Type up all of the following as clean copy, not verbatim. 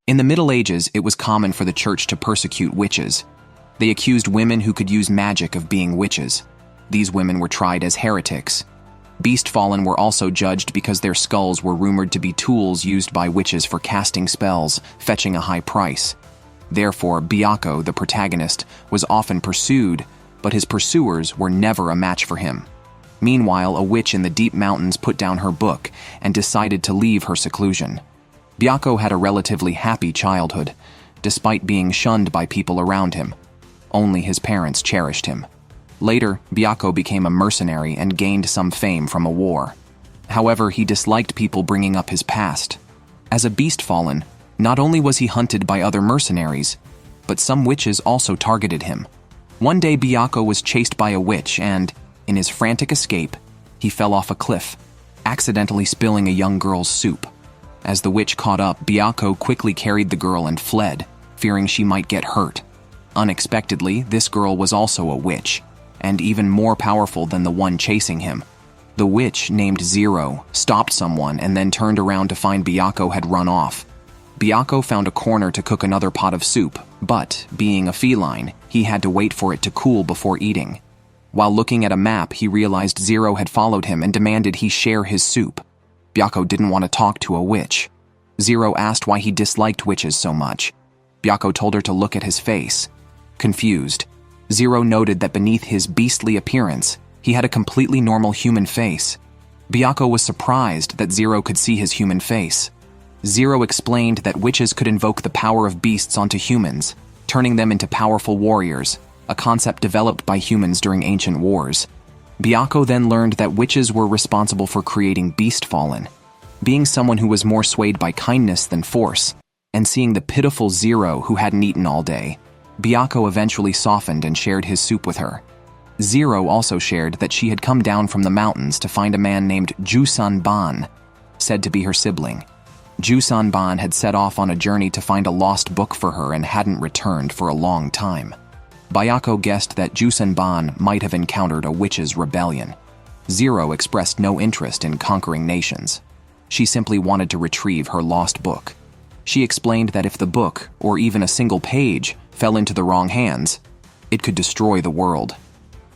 In the Middle Ages, it was common for the church to persecute witches. They accused women who could use magic of being witches. These women were tried as heretics. Beast-fallen were also judged because their skulls were rumored to be tools used by witches for casting spells, fetching a high price. Therefore, Byakko, the protagonist, was often pursued, but his pursuers were never a match for him. Meanwhile, a witch in the deep mountains put down her book and decided to leave her seclusion. Byakko had a relatively happy childhood, despite being shunned by people around him. Only his parents cherished him. Later, Byakko became a mercenary and gained some fame from a war. However, he disliked people bringing up his past. As a beast-fallen, not only was he hunted by other mercenaries, but some witches also targeted him. One day, Byakko was chased by a witch and, in his frantic escape, he fell off a cliff, accidentally spilling a young girl's soup. As the witch caught up, Byakko quickly carried the girl and fled, fearing she might get hurt. Unexpectedly, this girl was also a witch, and even more powerful than the one chasing him. The witch, named Zero, stopped someone and then turned around to find Byakko had run off. Byakko found a corner to cook another pot of soup, but, being a feline, he had to wait for it to cool before eating. While looking at a map, he realized Zero had followed him and demanded he share his soup. Byakko didn't want to talk to a witch. Zero asked why he disliked witches so much. Byakko told her to look at his face. Confused, Zero noted that beneath his beastly appearance, he had a completely normal human face. Byakko was surprised that Zero could see his human face. Zero explained that witches could invoke the power of beasts onto humans, turning them into powerful warriors, a concept developed by humans during ancient wars. Byakko then learned that witches were responsible for creating Beast-fallen. Being someone who was more swayed by kindness than force, and seeing the pitiful Zero who hadn't eaten all day, Byakko eventually softened and shared his soup with her. Zero also shared that she had come down from the mountains to find a man named Jusan-ban, said to be her sibling. Jusan-ban had set off on a journey to find a lost book for her and hadn't returned for a long time. Byakko guessed that Jusan-ban might have encountered a witch's rebellion. Zero expressed no interest in conquering nations. She simply wanted to retrieve her lost book. She explained that if the book, or even a single page, fell into the wrong hands, it could destroy the world.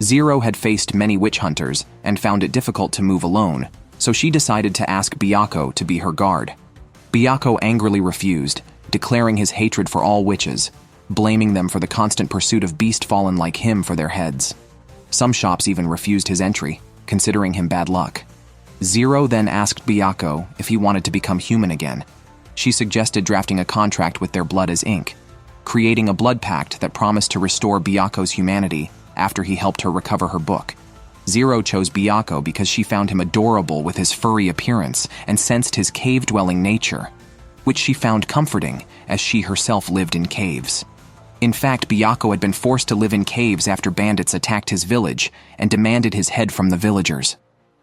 Zero had faced many witch hunters and found it difficult to move alone, so she decided to ask Byakko to be her guard. Byakko angrily refused, declaring his hatred for all witches, blaming them for the constant pursuit of beast-fallen like him for their heads. Some shops even refused his entry, considering him bad luck. Zero then asked Byakko if he wanted to become human again. She suggested drafting a contract with their blood as ink, creating a blood pact that promised to restore Byakko's humanity after he helped her recover her book. Zero chose Byakko because she found him adorable with his furry appearance and sensed his cave-dwelling nature, which she found comforting as she herself lived in caves. In fact, Byakko had been forced to live in caves after bandits attacked his village and demanded his head from the villagers.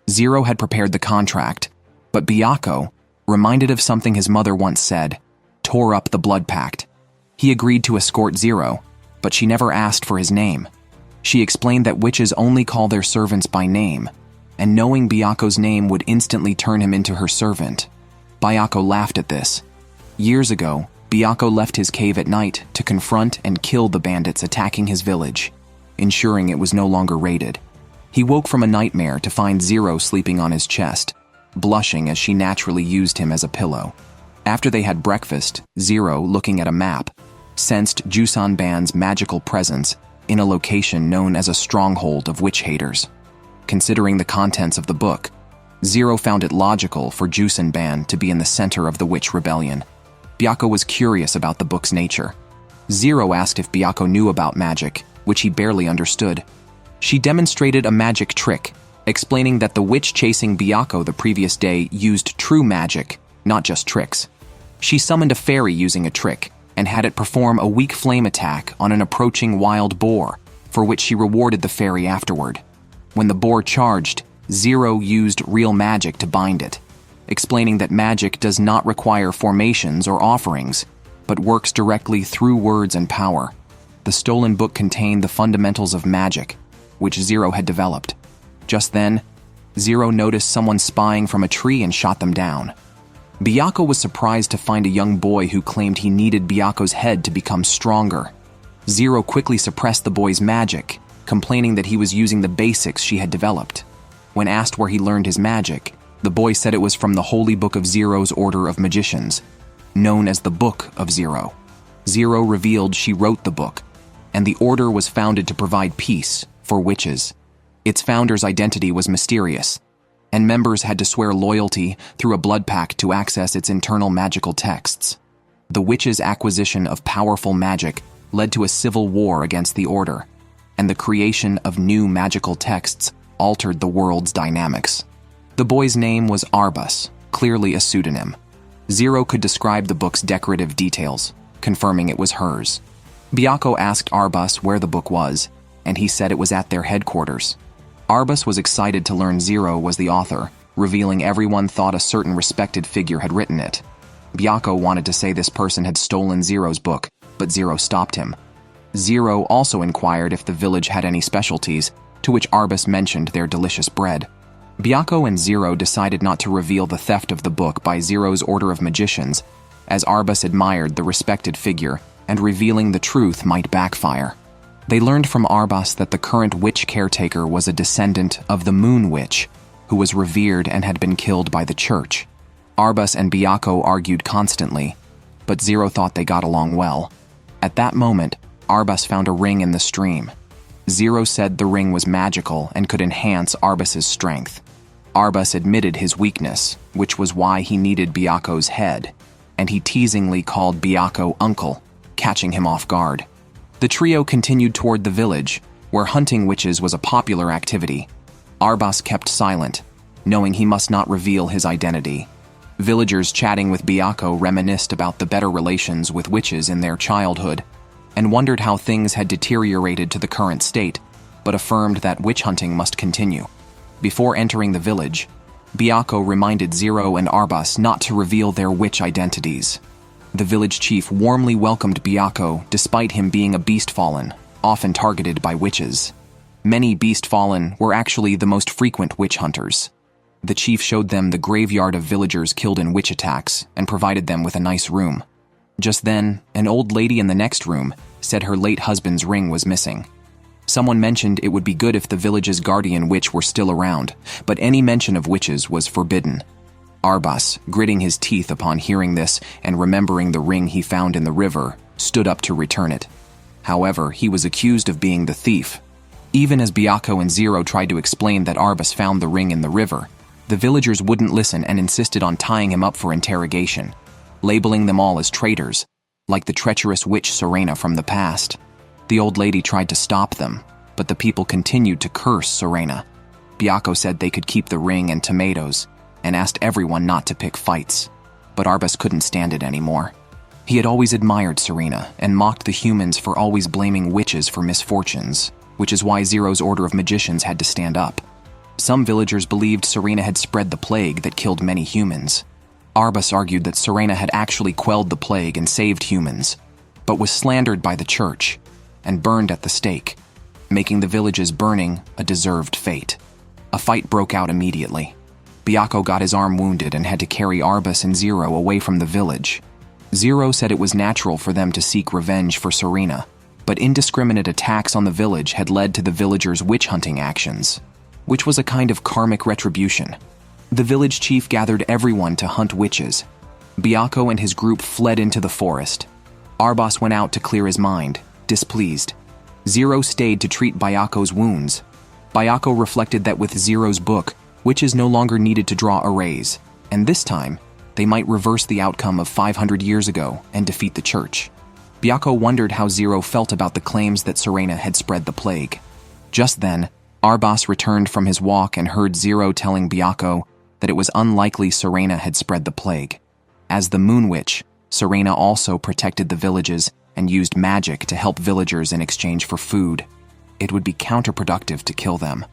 Zero had prepared the contract, but Byakko, reminded of something his mother once said, tore up the blood pact. He agreed to escort Zero, but she never asked for his name. She explained that witches only call their servants by name, and knowing Byakko's name would instantly turn him into her servant. Byakko laughed at this. Years ago, Byakko left his cave at night to confront and kill the bandits attacking his village, ensuring it was no longer raided. He woke from a nightmare to find Zero sleeping on his chest, blushing as she naturally used him as a pillow. After they had breakfast, Zero, looking at a map, sensed Jusan-ban's magical presence in a location known as a stronghold of witch haters. Considering the contents of the book, Zero found it logical for Jusan-ban to be in the center of the witch rebellion. Byakko was curious about the book's nature. Zero asked if Byakko knew about magic, which he barely understood. She demonstrated a magic trick, explaining that the witch chasing Byakko the previous day used true magic, not just tricks. She summoned a fairy using a trick, and had it perform a weak flame attack on an approaching wild boar, for which she rewarded the fairy afterward. When the boar charged, Zero used real magic to bind it, explaining that magic does not require formations or offerings, but works directly through words and power. The stolen book contained the fundamentals of magic, which Zero had developed. Just then, Zero noticed someone spying from a tree and shot them down. Byaku was surprised to find a young boy who claimed he needed Byaku's head to become stronger. Zero quickly suppressed the boy's magic, complaining that he was using the basics she had developed. When asked where he learned his magic, the boy said it was from the Holy Book of Zero's Order of Magicians, known as the Book of Zero. Zero revealed she wrote the book, and the order was founded to provide peace for witches. Its founder's identity was mysterious, and members had to swear loyalty through a blood pact to access its internal magical texts. The witches' acquisition of powerful magic led to a civil war against the order, and the creation of new magical texts altered the world's dynamics. The boy's name was Arbus, clearly a pseudonym. Zero could describe the book's decorative details, confirming it was hers. Byaku asked Arbus where the book was, and he said it was at their headquarters. Arbus was excited to learn Zero was the author, revealing everyone thought a certain respected figure had written it. Byaku wanted to say this person had stolen Zero's book, but Zero stopped him. Zero also inquired if the village had any specialties, to which Arbus mentioned their delicious bread. Byaku and Zero decided not to reveal the theft of the book by Zero's Order of Magicians, as Arbus admired the respected figure, and revealing the truth might backfire. They learned from Arbus that the current witch caretaker was a descendant of the Moon Witch, who was revered and had been killed by the church. Arbus and Byaku argued constantly, but Zero thought they got along well. At that moment, Arbus found a ring in the stream. Zero said the ring was magical and could enhance Arbus's strength. Arbus admitted his weakness, which was why he needed Byaku's head, and he teasingly called Byaku uncle, catching him off guard. The trio continued toward the village, where hunting witches was a popular activity. Arbus kept silent, knowing he must not reveal his identity. Villagers chatting with Byaku reminisced about the better relations with witches in their childhood, and wondered how things had deteriorated to the current state, but affirmed that witch hunting must continue. Before entering the village, Byaku reminded Zero and Arbus not to reveal their witch identities. The village chief warmly welcomed Byaku despite him being a beast fallen, often targeted by witches. Many beast fallen were actually the most frequent witch hunters. The chief showed them the graveyard of villagers killed in witch attacks and provided them with a nice room. Just then, an old lady in the next room said her late husband's ring was missing. Someone mentioned it would be good if the village's guardian witch were still around, but any mention of witches was forbidden. Arbus, gritting his teeth upon hearing this and remembering the ring he found in the river, stood up to return it. However, he was accused of being the thief. Even as Byaku and Zero tried to explain that Arbus found the ring in the river, the villagers wouldn't listen and insisted on tying him up for interrogation, labeling them all as traitors, like the treacherous witch Serena from the past. The old lady tried to stop them, but the people continued to curse Serena. Byaku said they could keep the ring and tomatoes, and asked everyone not to pick fights. But Arbus couldn't stand it anymore. He had always admired Serena and mocked the humans for always blaming witches for misfortunes, which is why Zero's Order of Magicians had to stand up. Some villagers believed Serena had spread the plague that killed many humans. Arbus argued that Serena had actually quelled the plague and saved humans, but was slandered by the church and burned at the stake, making the village's burning a deserved fate. A fight broke out immediately. Byaku got his arm wounded and had to carry Arbus and Zero away from the village. Zero said it was natural for them to seek revenge for Serena, but indiscriminate attacks on the village had led to the villagers' witch-hunting actions, which was a kind of karmic retribution. The village chief gathered everyone to hunt witches. Byaku and his group fled into the forest. Arbus went out to clear his mind, displeased. Zero stayed to treat Byaku's wounds. Byaku reflected that with Zero's book, witches no longer needed to draw arrays, and this time, they might reverse the outcome of 500 years ago and defeat the church. Byaku wondered how Zero felt about the claims that Serena had spread the plague. Just then, Arbus returned from his walk and heard Zero telling Byaku that it was unlikely Serena had spread the plague. As the Moon Witch, Serena also protected the villages and used magic to help villagers in exchange for food. It would be counterproductive to kill them.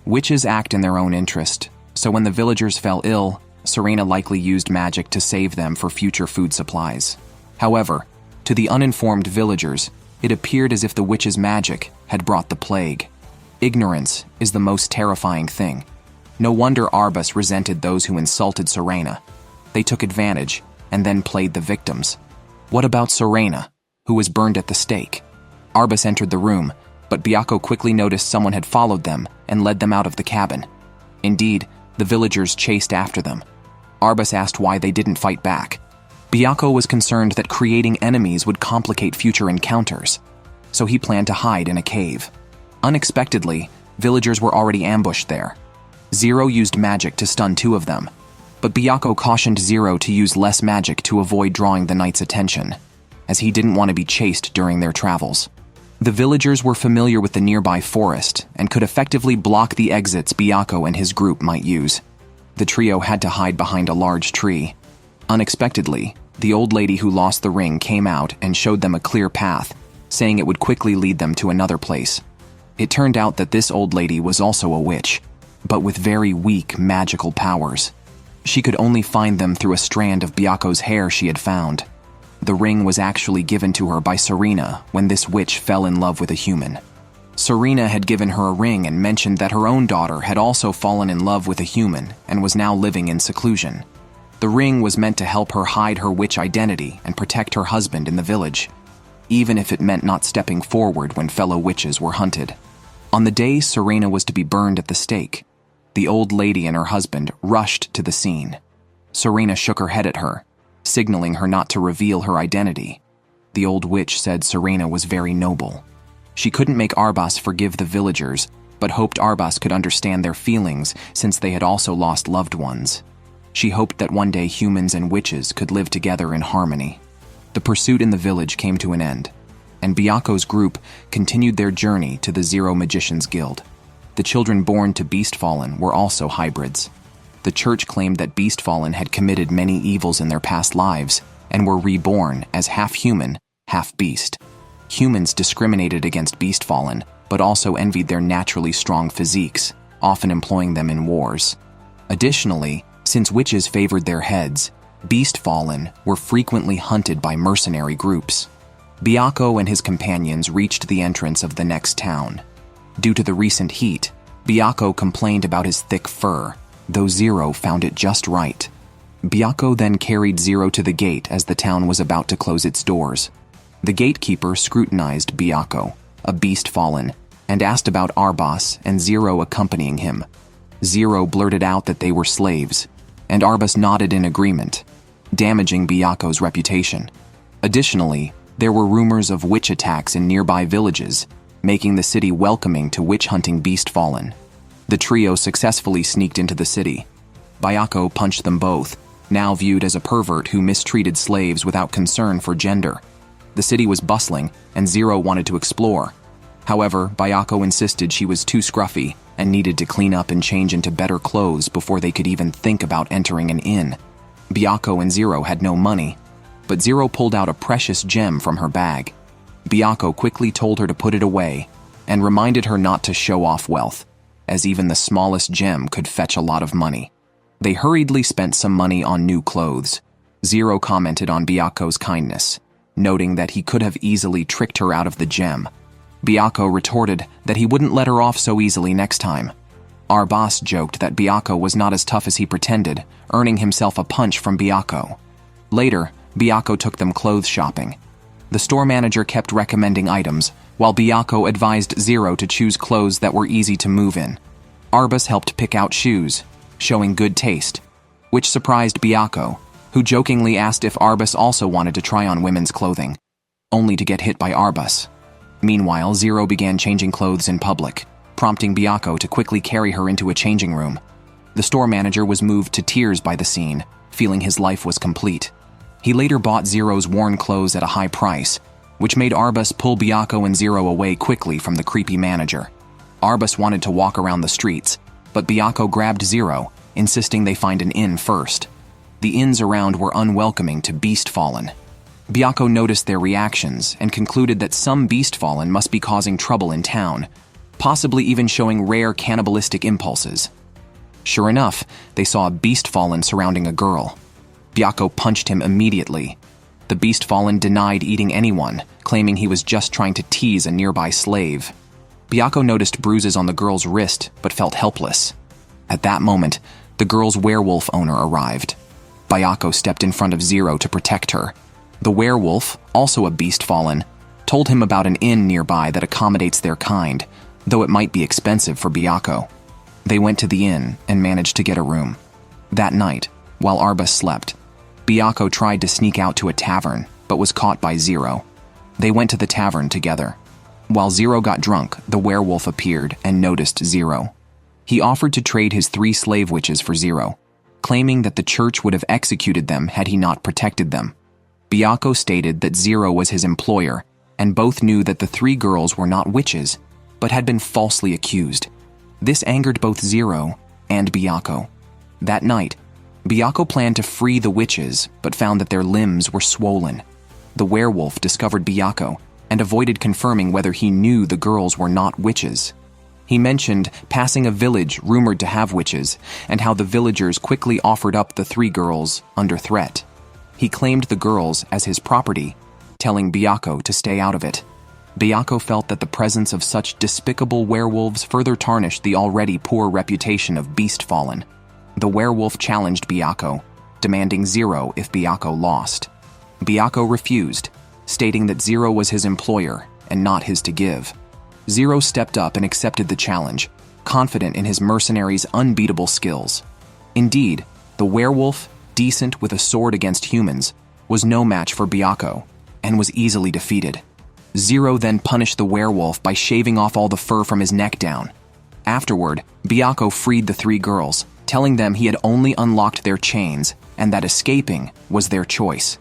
Witches act in their own interest, so when the villagers fell ill, Serena likely used magic to save them for future food supplies. However, to the uninformed villagers, it appeared as if the witch's magic had brought the plague. Ignorance is the most terrifying thing. No wonder Arbus resented those who insulted Serena. They took advantage and then played the victims. What about Serena, who was burned at the stake? Arbus entered the room, but Byakko quickly noticed someone had followed them and led them out of the cabin. Indeed, the villagers chased after them. Arbus asked why they didn't fight back. Byakko was concerned that creating enemies would complicate future encounters, so he planned to hide in a cave. Unexpectedly, villagers were already ambushed there. Zero used magic to stun 2 of them, but Byakko cautioned Zero to use less magic to avoid drawing the knight's attention, as he didn't want to be chased during their travels. The villagers were familiar with the nearby forest and could effectively block the exits Byakko and his group might use. The trio had to hide behind a large tree. Unexpectedly, the old lady who lost the ring came out and showed them a clear path, saying it would quickly lead them to another place. It turned out that this old lady was also a witch, but with very weak magical powers. She could only find them through a strand of Byakko's hair she had found. The ring was actually given to her by Serena when this witch fell in love with a human. Serena had given her a ring and mentioned that her own daughter had also fallen in love with a human and was now living in seclusion. The ring was meant to help her hide her witch identity and protect her husband in the village, even if it meant not stepping forward when fellow witches were hunted. On the day Serena was to be burned at the stake, the old lady and her husband rushed to the scene. Serena shook her head at her, signaling her not to reveal her identity. The old witch said Serena was very noble. She couldn't make Arbas forgive the villagers, but hoped Arbas could understand their feelings since they had also lost loved ones. She hoped that one day humans and witches could live together in harmony. The pursuit in the village came to an end, and Byakko's group continued their journey to the Zero Magicians Guild. The children born to Beastfallen were also hybrids. The church claimed that Beastfallen had committed many evils in their past lives and were reborn as half-human, half-beast. Humans discriminated against Beastfallen, but also envied their naturally strong physiques, often employing them in wars. Additionally, since witches favored their heads, Beastfallen were frequently hunted by mercenary groups. Byakko and his companions reached the entrance of the next town. Due to the recent heat, Byakko complained about his thick fur, though Zero found it just right. Byakko then carried Zero to the gate as the town was about to close its doors. The gatekeeper scrutinized Byakko, a Beastfallen, and asked about Arbas and Zero accompanying him. Zero blurted out that they were slaves, and Arbas nodded in agreement, damaging Byakko's reputation. Additionally, there were rumors of witch attacks in nearby villages, making the city welcoming to witch-hunting Beastfallen. The trio successfully sneaked into the city. Byakko punched them both, now viewed as a pervert who mistreated slaves without concern for gender. The city was bustling, and Zero wanted to explore. However, Byakko insisted she was too scruffy and needed to clean up and change into better clothes before they could even think about entering an inn. Byakko and Zero had no money, but Zero pulled out a precious gem from her bag. Byakko quickly told her to put it away and reminded her not to show off wealth, as even the smallest gem could fetch a lot of money. They hurriedly spent some money on new clothes. Zero commented on Byakko's kindness, noting that he could have easily tricked her out of the gem. Byakko retorted that he wouldn't let her off so easily next time. Arbas joked that Byakko was not as tough as he pretended, earning himself a punch from Byakko. Later, Byakko took them clothes shopping. The store manager kept recommending items, while Byakko advised Zero to choose clothes that were easy to move in. Arbas helped pick out shoes, showing good taste, which surprised Byakko, who jokingly asked if Arbas also wanted to try on women's clothing, only to get hit by Arbas. Meanwhile, Zero began changing clothes in public, prompting Byakko to quickly carry her into a changing room. The store manager was moved to tears by the scene, feeling his life was complete. He later bought Zero's worn clothes at a high price, which made Arbas pull Byakko and Zero away quickly from the creepy manager. Arbas wanted to walk around the streets, but Byakko grabbed Zero, insisting they find an inn first. The inns around were unwelcoming to Beastfallen. Byakko noticed their reactions and concluded that some Beastfallen must be causing trouble in town, possibly even showing rare cannibalistic impulses. Sure enough, they saw a Beastfallen surrounding a girl. Byakko punched him immediately. The Beastfallen denied eating anyone, claiming he was just trying to tease a nearby slave. Byakko noticed bruises on the girl's wrist, but felt helpless. At that moment, the girl's werewolf owner arrived. Bayako stepped in front of Zero to protect her. The werewolf, also a beast fallen, told him about an inn nearby that accommodates their kind, though it might be expensive for Bayako. They went to the inn and managed to get a room. That night, while Arbus slept, Bayako tried to sneak out to a tavern, but was caught by Zero. They went to the tavern together. While Zero got drunk, the werewolf appeared and noticed Zero. He offered to trade his 3 slave witches for Zero, claiming that the church would have executed them had he not protected them. Bayako stated that Zero was his employer, and both knew that the 3 girls were not witches, but had been falsely accused. This angered both Zero and Bayako. That night, Bayako planned to free the witches, but found that their limbs were swollen. The werewolf discovered Bayako and avoided confirming whether he knew the girls were not witches. He mentioned passing a village rumored to have witches, and how the villagers quickly offered up the 3 girls under threat. He claimed the girls as his property, telling Bayako to stay out of it. Bayako felt that the presence of such despicable werewolves further tarnished the already poor reputation of Beast Fallen. The werewolf challenged Bayako, demanding Zero if Bayako lost. Bayako refused, stating that Zero was his employer and not his to give. Zero stepped up and accepted the challenge, confident in his mercenary's unbeatable skills. Indeed, the werewolf, decent with a sword against humans, was no match for Bayako, and was easily defeated. Zero then punished the werewolf by shaving off all the fur from his neck down. Afterward, Bayako freed the 3 girls, telling them he had only unlocked their chains and that escaping was their choice.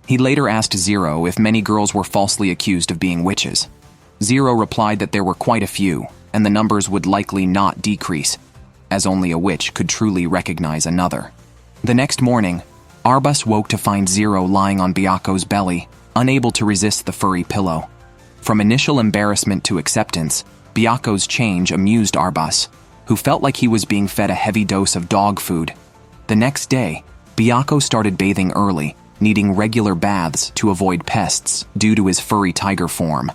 He later asked Zero if many girls were falsely accused of being witches. Zero replied that there were quite a few, and the numbers would likely not decrease, as only a witch could truly recognize another. The next morning, Arbus woke to find Zero lying on Bayako's belly, unable to resist the furry pillow. From initial embarrassment to acceptance, Bayako's change amused Arbus, who felt like he was being fed a heavy dose of dog food. The next day, Bayako started bathing early, needing regular baths to avoid pests due to his furry tiger form.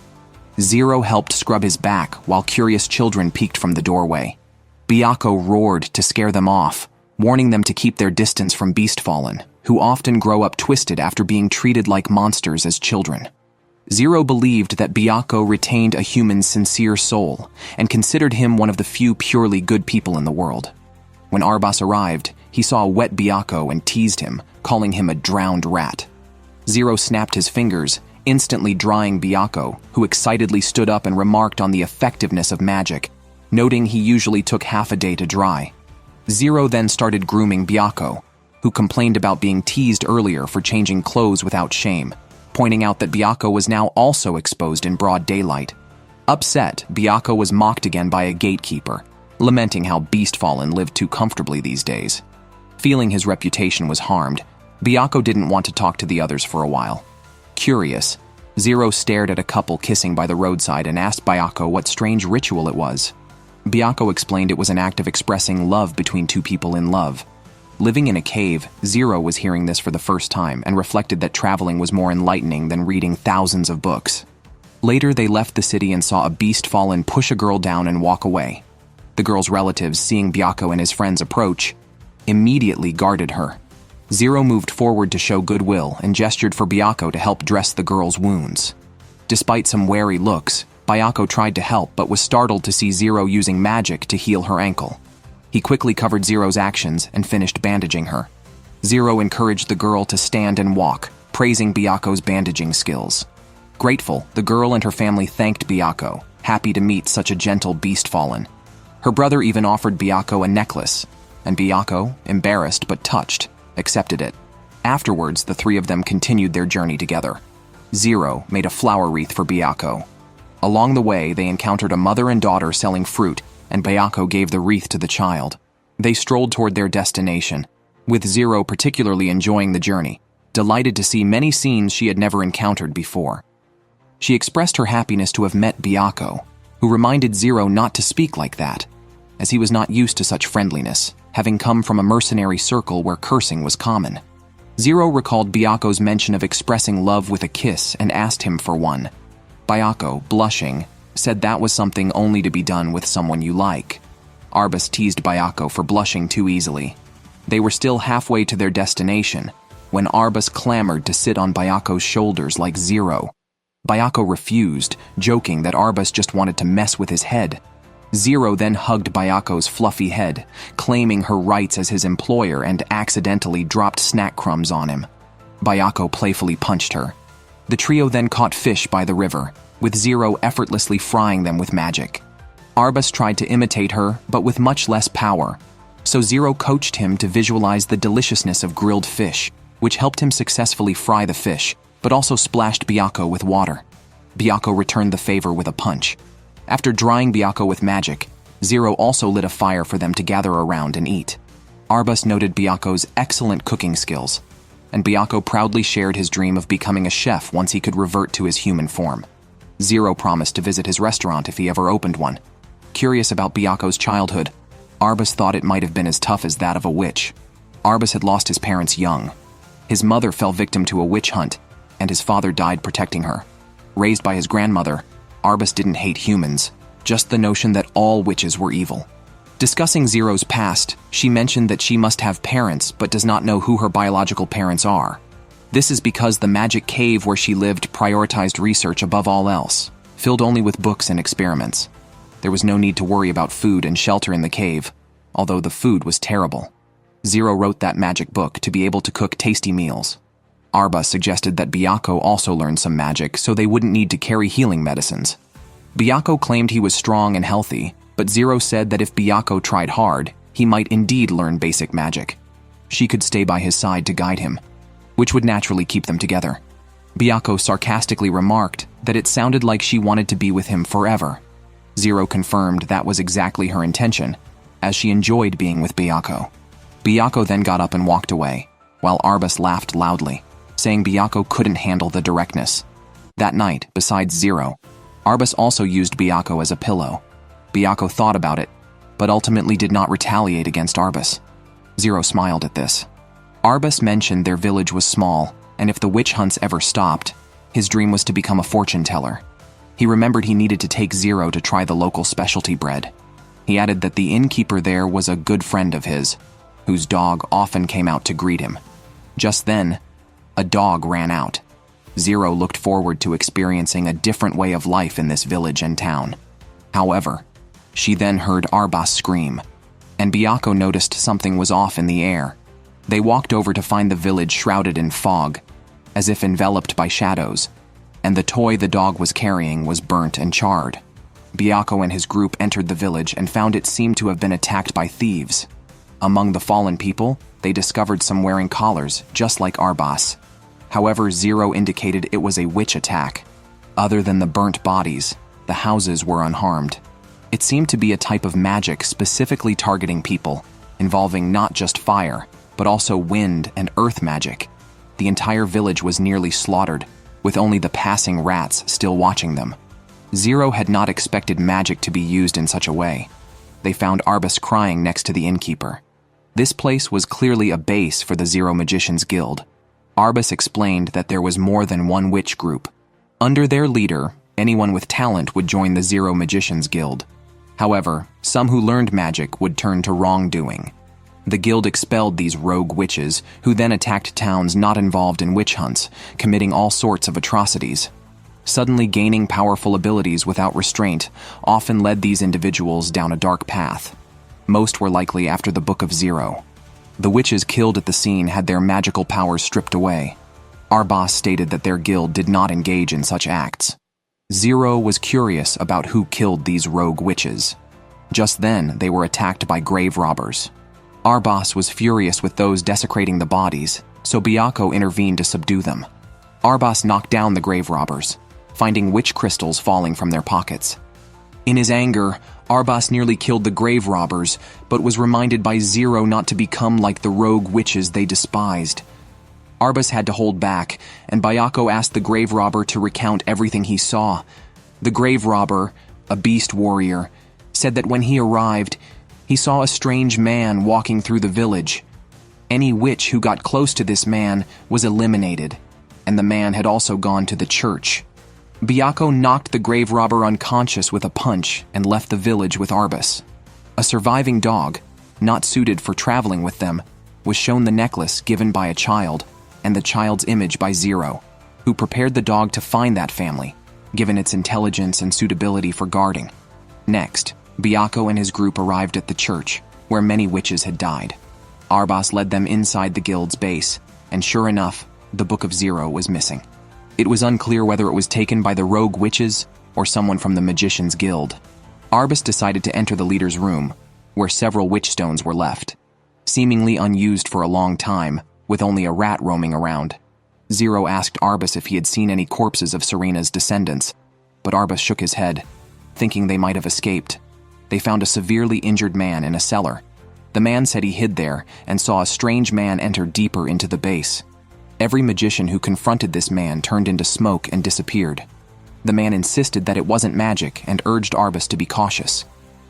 Zero helped scrub his back while curious children peeked from the doorway. Bayako roared to scare them off, warning them to keep their distance from Beast Fallen, who often grow up twisted after being treated like monsters as children. Zero believed that Bayako retained a human's sincere soul and considered him one of the few purely good people in the world. When Arbus arrived, he saw a wet Bayako and teased him, calling him a drowned rat. Zero snapped his fingers, instantly drying Bayako, who excitedly stood up and remarked on the effectiveness of magic, noting he usually took half a day to dry. Zero then started grooming Bayako, who complained about being teased earlier for changing clothes without shame, pointing out that Bayako was now also exposed in broad daylight. Upset, Bayako was mocked again by a gatekeeper, lamenting how Beast Fallen lived too comfortably these days. Feeling his reputation was harmed, Bayako didn't want to talk to the others for a while. Curious, Zero stared at a couple kissing by the roadside and asked Bayako what strange ritual it was. Bayako explained it was an act of expressing love between 2 people in love. Living in a cave, Zero was hearing this for the first time and reflected that traveling was more enlightening than reading thousands of books. Later, they left the city and saw a Beast Fallen push a girl down and walk away. The girl's relatives, seeing Bayako and his friends approach, immediately guarded her. Zero moved forward to show goodwill and gestured for Bayako to help dress the girl's wounds. Despite some wary looks, Bayako tried to help but was startled to see Zero using magic to heal her ankle. He quickly covered Zero's actions and finished bandaging her. Zero encouraged the girl to stand and walk, praising Bayako's bandaging skills. Grateful, the girl and her family thanked Bayako, happy to meet such a gentle Beast Fallen. Her brother even offered Bayako a necklace, and Bayako, embarrassed but touched, accepted it. Afterwards, the 3 of them continued their journey together. Zero made a flower wreath for Bayako. Along the way, they encountered a mother and daughter selling fruit, and Bayako gave the wreath to the child. They strolled toward their destination, with Zero particularly enjoying the journey, delighted to see many scenes she had never encountered before. She expressed her happiness to have met Bayako, who reminded Zero not to speak like that, as he was not used to such friendliness, having come from a mercenary circle where cursing was common. Zero recalled Bayako's mention of expressing love with a kiss and asked him for one. Bayako, blushing, said that was something only to be done with someone you like. Arbus teased Bayako for blushing too easily. They were still halfway to their destination when Arbus clamored to sit on Byaku's shoulders like Zero. Byaku refused, joking that Arbus just wanted to mess with his head. Zero then hugged Byaku's fluffy head, claiming her rights as his employer, and accidentally dropped snack crumbs on him. Byaku playfully punched her. The trio then caught fish by the river, with Zero effortlessly frying them with magic. Arbus tried to imitate her, but with much less power, so Zero coached him to visualize the deliciousness of grilled fish, which helped him successfully fry the fish, but also splashed Byaku with water. Byaku returned the favor with a punch. After drying Byaku with magic, Zero also lit a fire for them to gather around and eat. Arbus noted Byaku's excellent cooking skills, and Byaku proudly shared his dream of becoming a chef once he could revert to his human form. Zero promised to visit his restaurant if he ever opened one. Curious about Byaku's childhood, Arbus thought it might have been as tough as that of a witch. Arbus had lost his parents young. His mother fell victim to a witch hunt, and his father died protecting her. Raised by his grandmother, Arbus didn't hate humans, just the notion that all witches were evil. Discussing Zero's past, she mentioned that she must have parents but does not know who her biological parents are. This is because the magic cave where she lived prioritized research above all else, filled only with books and experiments. There was no need to worry about food and shelter in the cave, although the food was terrible. Zero wrote that magic book to be able to cook tasty meals. Arbus suggested that Byaku also learn some magic so they wouldn't need to carry healing medicines. Byaku claimed he was strong and healthy, but Zero said that if Byaku tried hard, he might indeed learn basic magic. She could stay by his side to guide him, which would naturally keep them together. Byaku sarcastically remarked that it sounded like she wanted to be with him forever. Zero confirmed that was exactly her intention, as she enjoyed being with Byaku. Byaku then got up and walked away, while Arbus laughed loudly, saying Byaku couldn't handle the directness. That night, besides Zero, Arbus also used Byaku as a pillow. Byaku thought about it, but ultimately did not retaliate against Arbus. Zero smiled at this. Arbus mentioned their village was small, and if the witch hunts ever stopped, his dream was to become a fortune teller. He remembered he needed to take Zero to try the local specialty bread. He added that the innkeeper there was a good friend of his, whose dog often came out to greet him. Just then, a dog ran out. Zero looked forward to experiencing a different way of life in this village and town. However, she then heard Arbus scream, and Byaku noticed something was off in the air. They walked over to find the village shrouded in fog, as if enveloped by shadows, and the toy the dog was carrying was burnt and charred. Byaku and his group entered the village and found it seemed to have been attacked by thieves. Among the fallen people, they discovered some wearing collars, just like Arbus. However, Zero indicated it was a witch attack. Other than the burnt bodies, the houses were unharmed. It seemed to be a type of magic specifically targeting people, involving not just fire, but also wind and earth magic. The entire village was nearly slaughtered, with only the passing rats still watching them. Zero had not expected magic to be used in such a way. They found Arbus crying next to the innkeeper. This place was clearly a base for the Zero Magicians Guild. Arbus explained that there was more than one witch group. Under their leader, anyone with talent would join the Zero Magicians Guild. However, some who learned magic would turn to wrongdoing. The guild expelled these rogue witches, who then attacked towns not involved in witch hunts, committing all sorts of atrocities. Suddenly gaining powerful abilities without restraint often led these individuals down a dark path. Most were likely after the Book of Zero. The witches killed at the scene had their magical powers stripped away. Arbus stated that their guild did not engage in such acts. Zero was curious about who killed these rogue witches. Just then, they were attacked by grave robbers. Arbus was furious with those desecrating the bodies, so Byaku intervened to subdue them. Arbus knocked down the grave robbers, finding witch crystals falling from their pockets. In his anger, Arbus nearly killed the grave robbers, but was reminded by Zero not to become like the rogue witches they despised. Arbus had to hold back, and Byaku asked the grave robber to recount everything he saw. The grave robber, a beast warrior, said that when he arrived, he saw a strange man walking through the village. Any witch who got close to this man was eliminated, and the man had also gone to the church. Byaku knocked the grave robber unconscious with a punch and left the village with Arbus. A surviving dog, not suited for traveling with them, was shown the necklace given by a child and the child's image by Zero, who prepared the dog to find that family, given its intelligence and suitability for guarding. Next, Byakko and his group arrived at the church, where many witches had died. Arbas led them inside the guild's base, and sure enough, the Book of Zero was missing. It was unclear whether it was taken by the rogue witches or someone from the Magician's Guild. Arbas decided to enter the leader's room, where several witch stones were left, seemingly unused for a long time, with only a rat roaming around. Zero asked Arbas if he had seen any corpses of Serena's descendants, but Arbas shook his head, thinking they might have escaped. They found a severely injured man in a cellar. The man said he hid there and saw a strange man enter deeper into the base. Every magician who confronted this man turned into smoke and disappeared. The man insisted that it wasn't magic and urged Arbas to be cautious.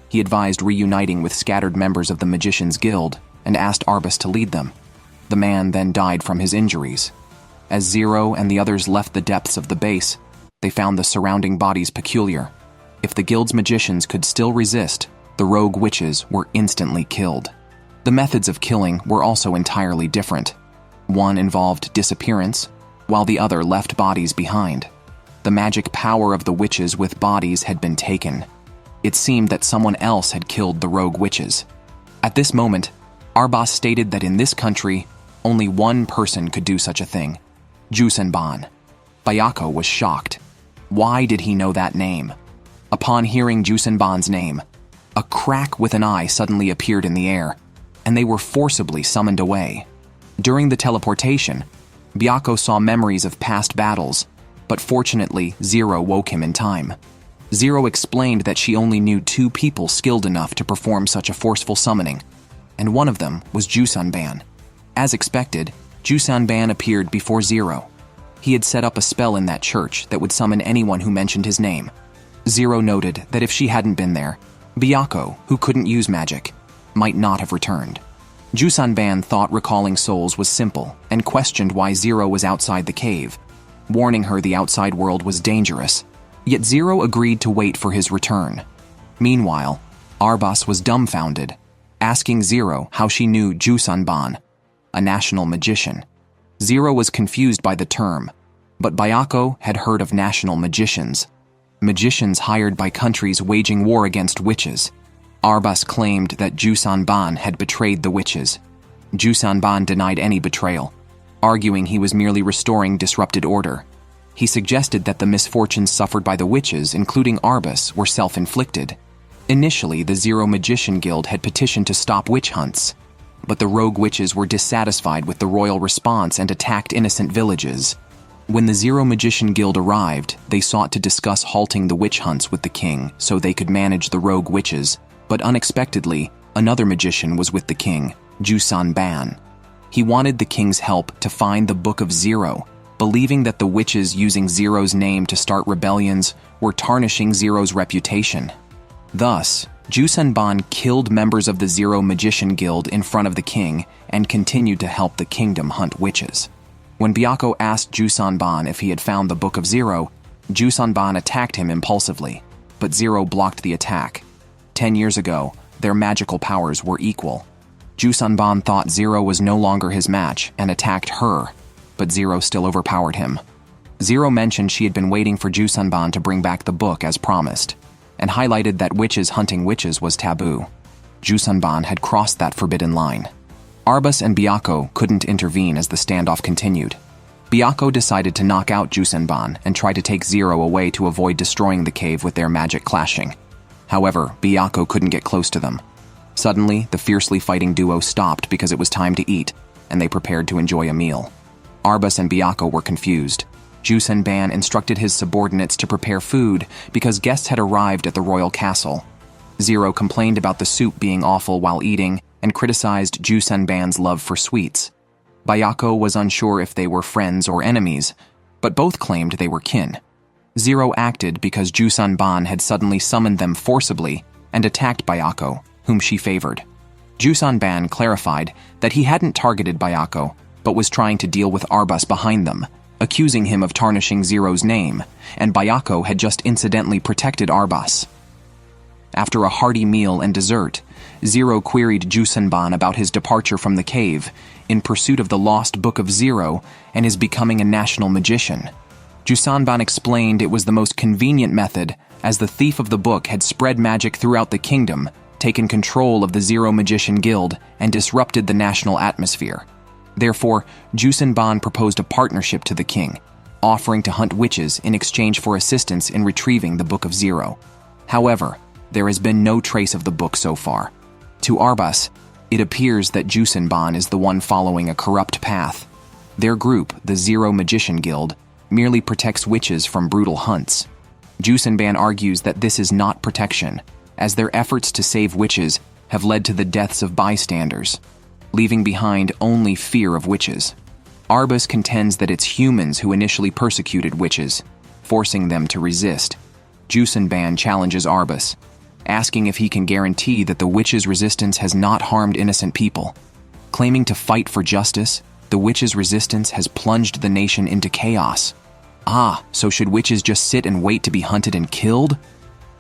He advised reuniting with scattered members of the Magician's Guild and asked Arbas to lead them. The man then died from his injuries. As Zero and the others left the depths of the base, they found the surrounding bodies peculiar. If the guild's magicians could still resist, the rogue witches were instantly killed. The methods of killing were also entirely different. One involved disappearance, while the other left bodies behind. The magic power of the witches with bodies had been taken. It seemed that someone else had killed the rogue witches. At this moment, Arbas stated that in this country, only one person could do such a thing: Jusenban. Byakko was shocked. Why did he know that name? Upon hearing Jusenban's name, a crack with an eye suddenly appeared in the air, and they were forcibly summoned away. During the teleportation, Byakko saw memories of past battles, but fortunately, Zero woke him in time. Zero explained that she only knew 2 people skilled enough to perform such a forceful summoning, and one of them was Jusenban. As expected, Jusenban appeared before Zero. He had set up a spell in that church that would summon anyone who mentioned his name. Zero noted that if she hadn't been there, Byakko, who couldn't use magic, might not have returned. Jusenban thought recalling souls was simple and questioned why Zero was outside the cave, warning her the outside world was dangerous, yet Zero agreed to wait for his return. Meanwhile, Arbas was dumbfounded, asking Zero how she knew Jusenban, a national magician. Zero was confused by the term, but Byakko had heard of national magicians hired by countries waging war against witches. Arbas claimed that Jusenban had betrayed the witches. Jusenban denied any betrayal, arguing he was merely restoring disrupted order. He suggested that the misfortunes suffered by the witches, including Arbas, were self-inflicted. Initially, the Zero Magician Guild had petitioned to stop witch hunts, but the rogue witches were dissatisfied with the royal response and attacked innocent villages. When the Zero Magician Guild arrived, they sought to discuss halting the witch hunts with the king so they could manage the rogue witches, but unexpectedly, another magician was with the king, Jusenban. He wanted the king's help to find the Book of Zero, believing that the witches using Zero's name to start rebellions were tarnishing Zero's reputation. Thus, Jusenban killed members of the Zero Magician Guild in front of the king and continued to help the kingdom hunt witches. When Byakko asked Jusenban if he had found the Book of Zero, Jusenban attacked him impulsively, but Zero blocked the attack. 10 years ago, their magical powers were equal. Jusenban thought Zero was no longer his match and attacked her, but Zero still overpowered him. Zero mentioned she had been waiting for Jusenban to bring back the book as promised, and highlighted that witches hunting witches was taboo. Jusenban had crossed that forbidden line. Arbas and Byakko couldn't intervene as the standoff continued. Byakko decided to knock out Jusenban and try to take Zero away to avoid destroying the cave with their magic clashing. However, Byakko couldn't get close to them. Suddenly, the fiercely fighting duo stopped because it was time to eat, and they prepared to enjoy a meal. Arbas and Byakko were confused. Jusenban instructed his subordinates to prepare food because guests had arrived at the royal castle. Zero complained about the soup being awful while eating and criticized Jusenban's love for sweets. Byakko was unsure if they were friends or enemies, but both claimed they were kin. Zero acted because Jusenban had suddenly summoned them forcibly and attacked Byakko, whom she favored. Jusenban clarified that he hadn't targeted Byakko, but was trying to deal with Arbas behind them, accusing him of tarnishing Zero's name, and Byakko had just incidentally protected Arbas. After a hearty meal and dessert, Zero queried Jusenban about his departure from the cave, in pursuit of the lost Book of Zero, and his becoming a national magician. Jusanban explained it was the most convenient method, as the thief of the book had spread magic throughout the kingdom, taken control of the Zero Magician Guild, and disrupted the national atmosphere. Therefore, Jusenban proposed a partnership to the king, offering to hunt witches in exchange for assistance in retrieving the Book of Zero. However, there has been no trace of the book so far. To Arbas, it appears that Jusenban is the one following a corrupt path. Their group, the Zero Magician Guild, merely protects witches from brutal hunts. Jusenban argues that this is not protection, as their efforts to save witches have led to the deaths of bystanders, leaving behind only fear of witches. Arbas contends that it's humans who initially persecuted witches, forcing them to resist. Jusenban challenges Arbas, asking if he can guarantee that the witches' resistance has not harmed innocent people. Claiming to fight for justice, the witches' resistance has plunged the nation into chaos. So should witches just sit and wait to be hunted and killed?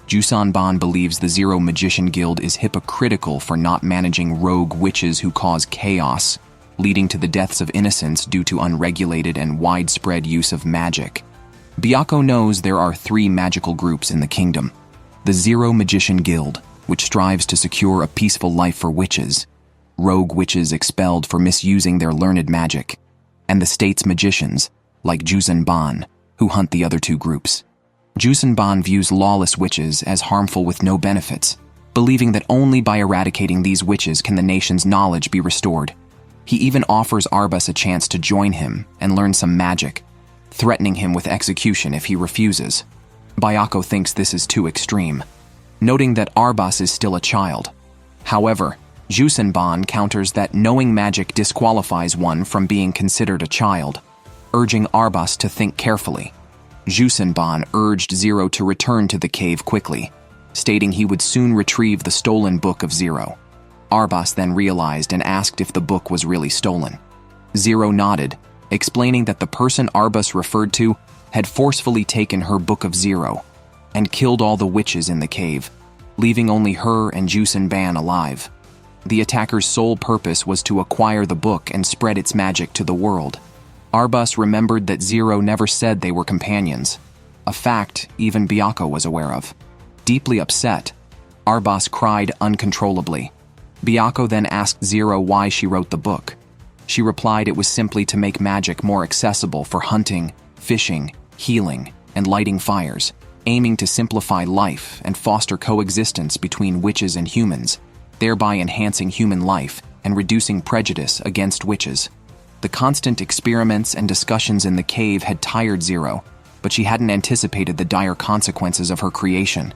Jusanban believes the Zero Magician Guild is hypocritical for not managing rogue witches who cause chaos, leading to the deaths of innocents due to unregulated and widespread use of magic. Byakko knows there are 3 magical groups in the kingdom: the Zero Magician Guild, which strives to secure a peaceful life for witches, rogue witches expelled for misusing their learned magic, and the state's magicians, like Jusanban, who hunt the other 2 groups. Jusanban views lawless witches as harmful with no benefits, believing that only by eradicating these witches can the nation's knowledge be restored. He even offers Arbas a chance to join him and learn some magic, threatening him with execution if he refuses. Byakko thinks this is too extreme, noting that Arbas is still a child. However, Jusanban counters that knowing magic disqualifies one from being considered a child, urging Arbas to think carefully. Jusanban urged Zero to return to the cave quickly, stating he would soon retrieve the stolen Book of Zero. Arbas then realized and asked if the book was really stolen. Zero nodded, explaining that the person Arbas referred to had forcefully taken her Book of Zero and killed all the witches in the cave, leaving only her and Jusanban alive. The attacker's sole purpose was to acquire the book and spread its magic to the world. Arbas remembered that Zero never said they were companions, a fact even Byakko was aware of. Deeply upset, Arbas cried uncontrollably. Byakko then asked Zero why she wrote the book. She replied it was simply to make magic more accessible for hunting, fishing, healing, and lighting fires, aiming to simplify life and foster coexistence between witches and humans, thereby enhancing human life and reducing prejudice against witches. The constant experiments and discussions in the cave had tired Zero, but she hadn't anticipated the dire consequences of her creation.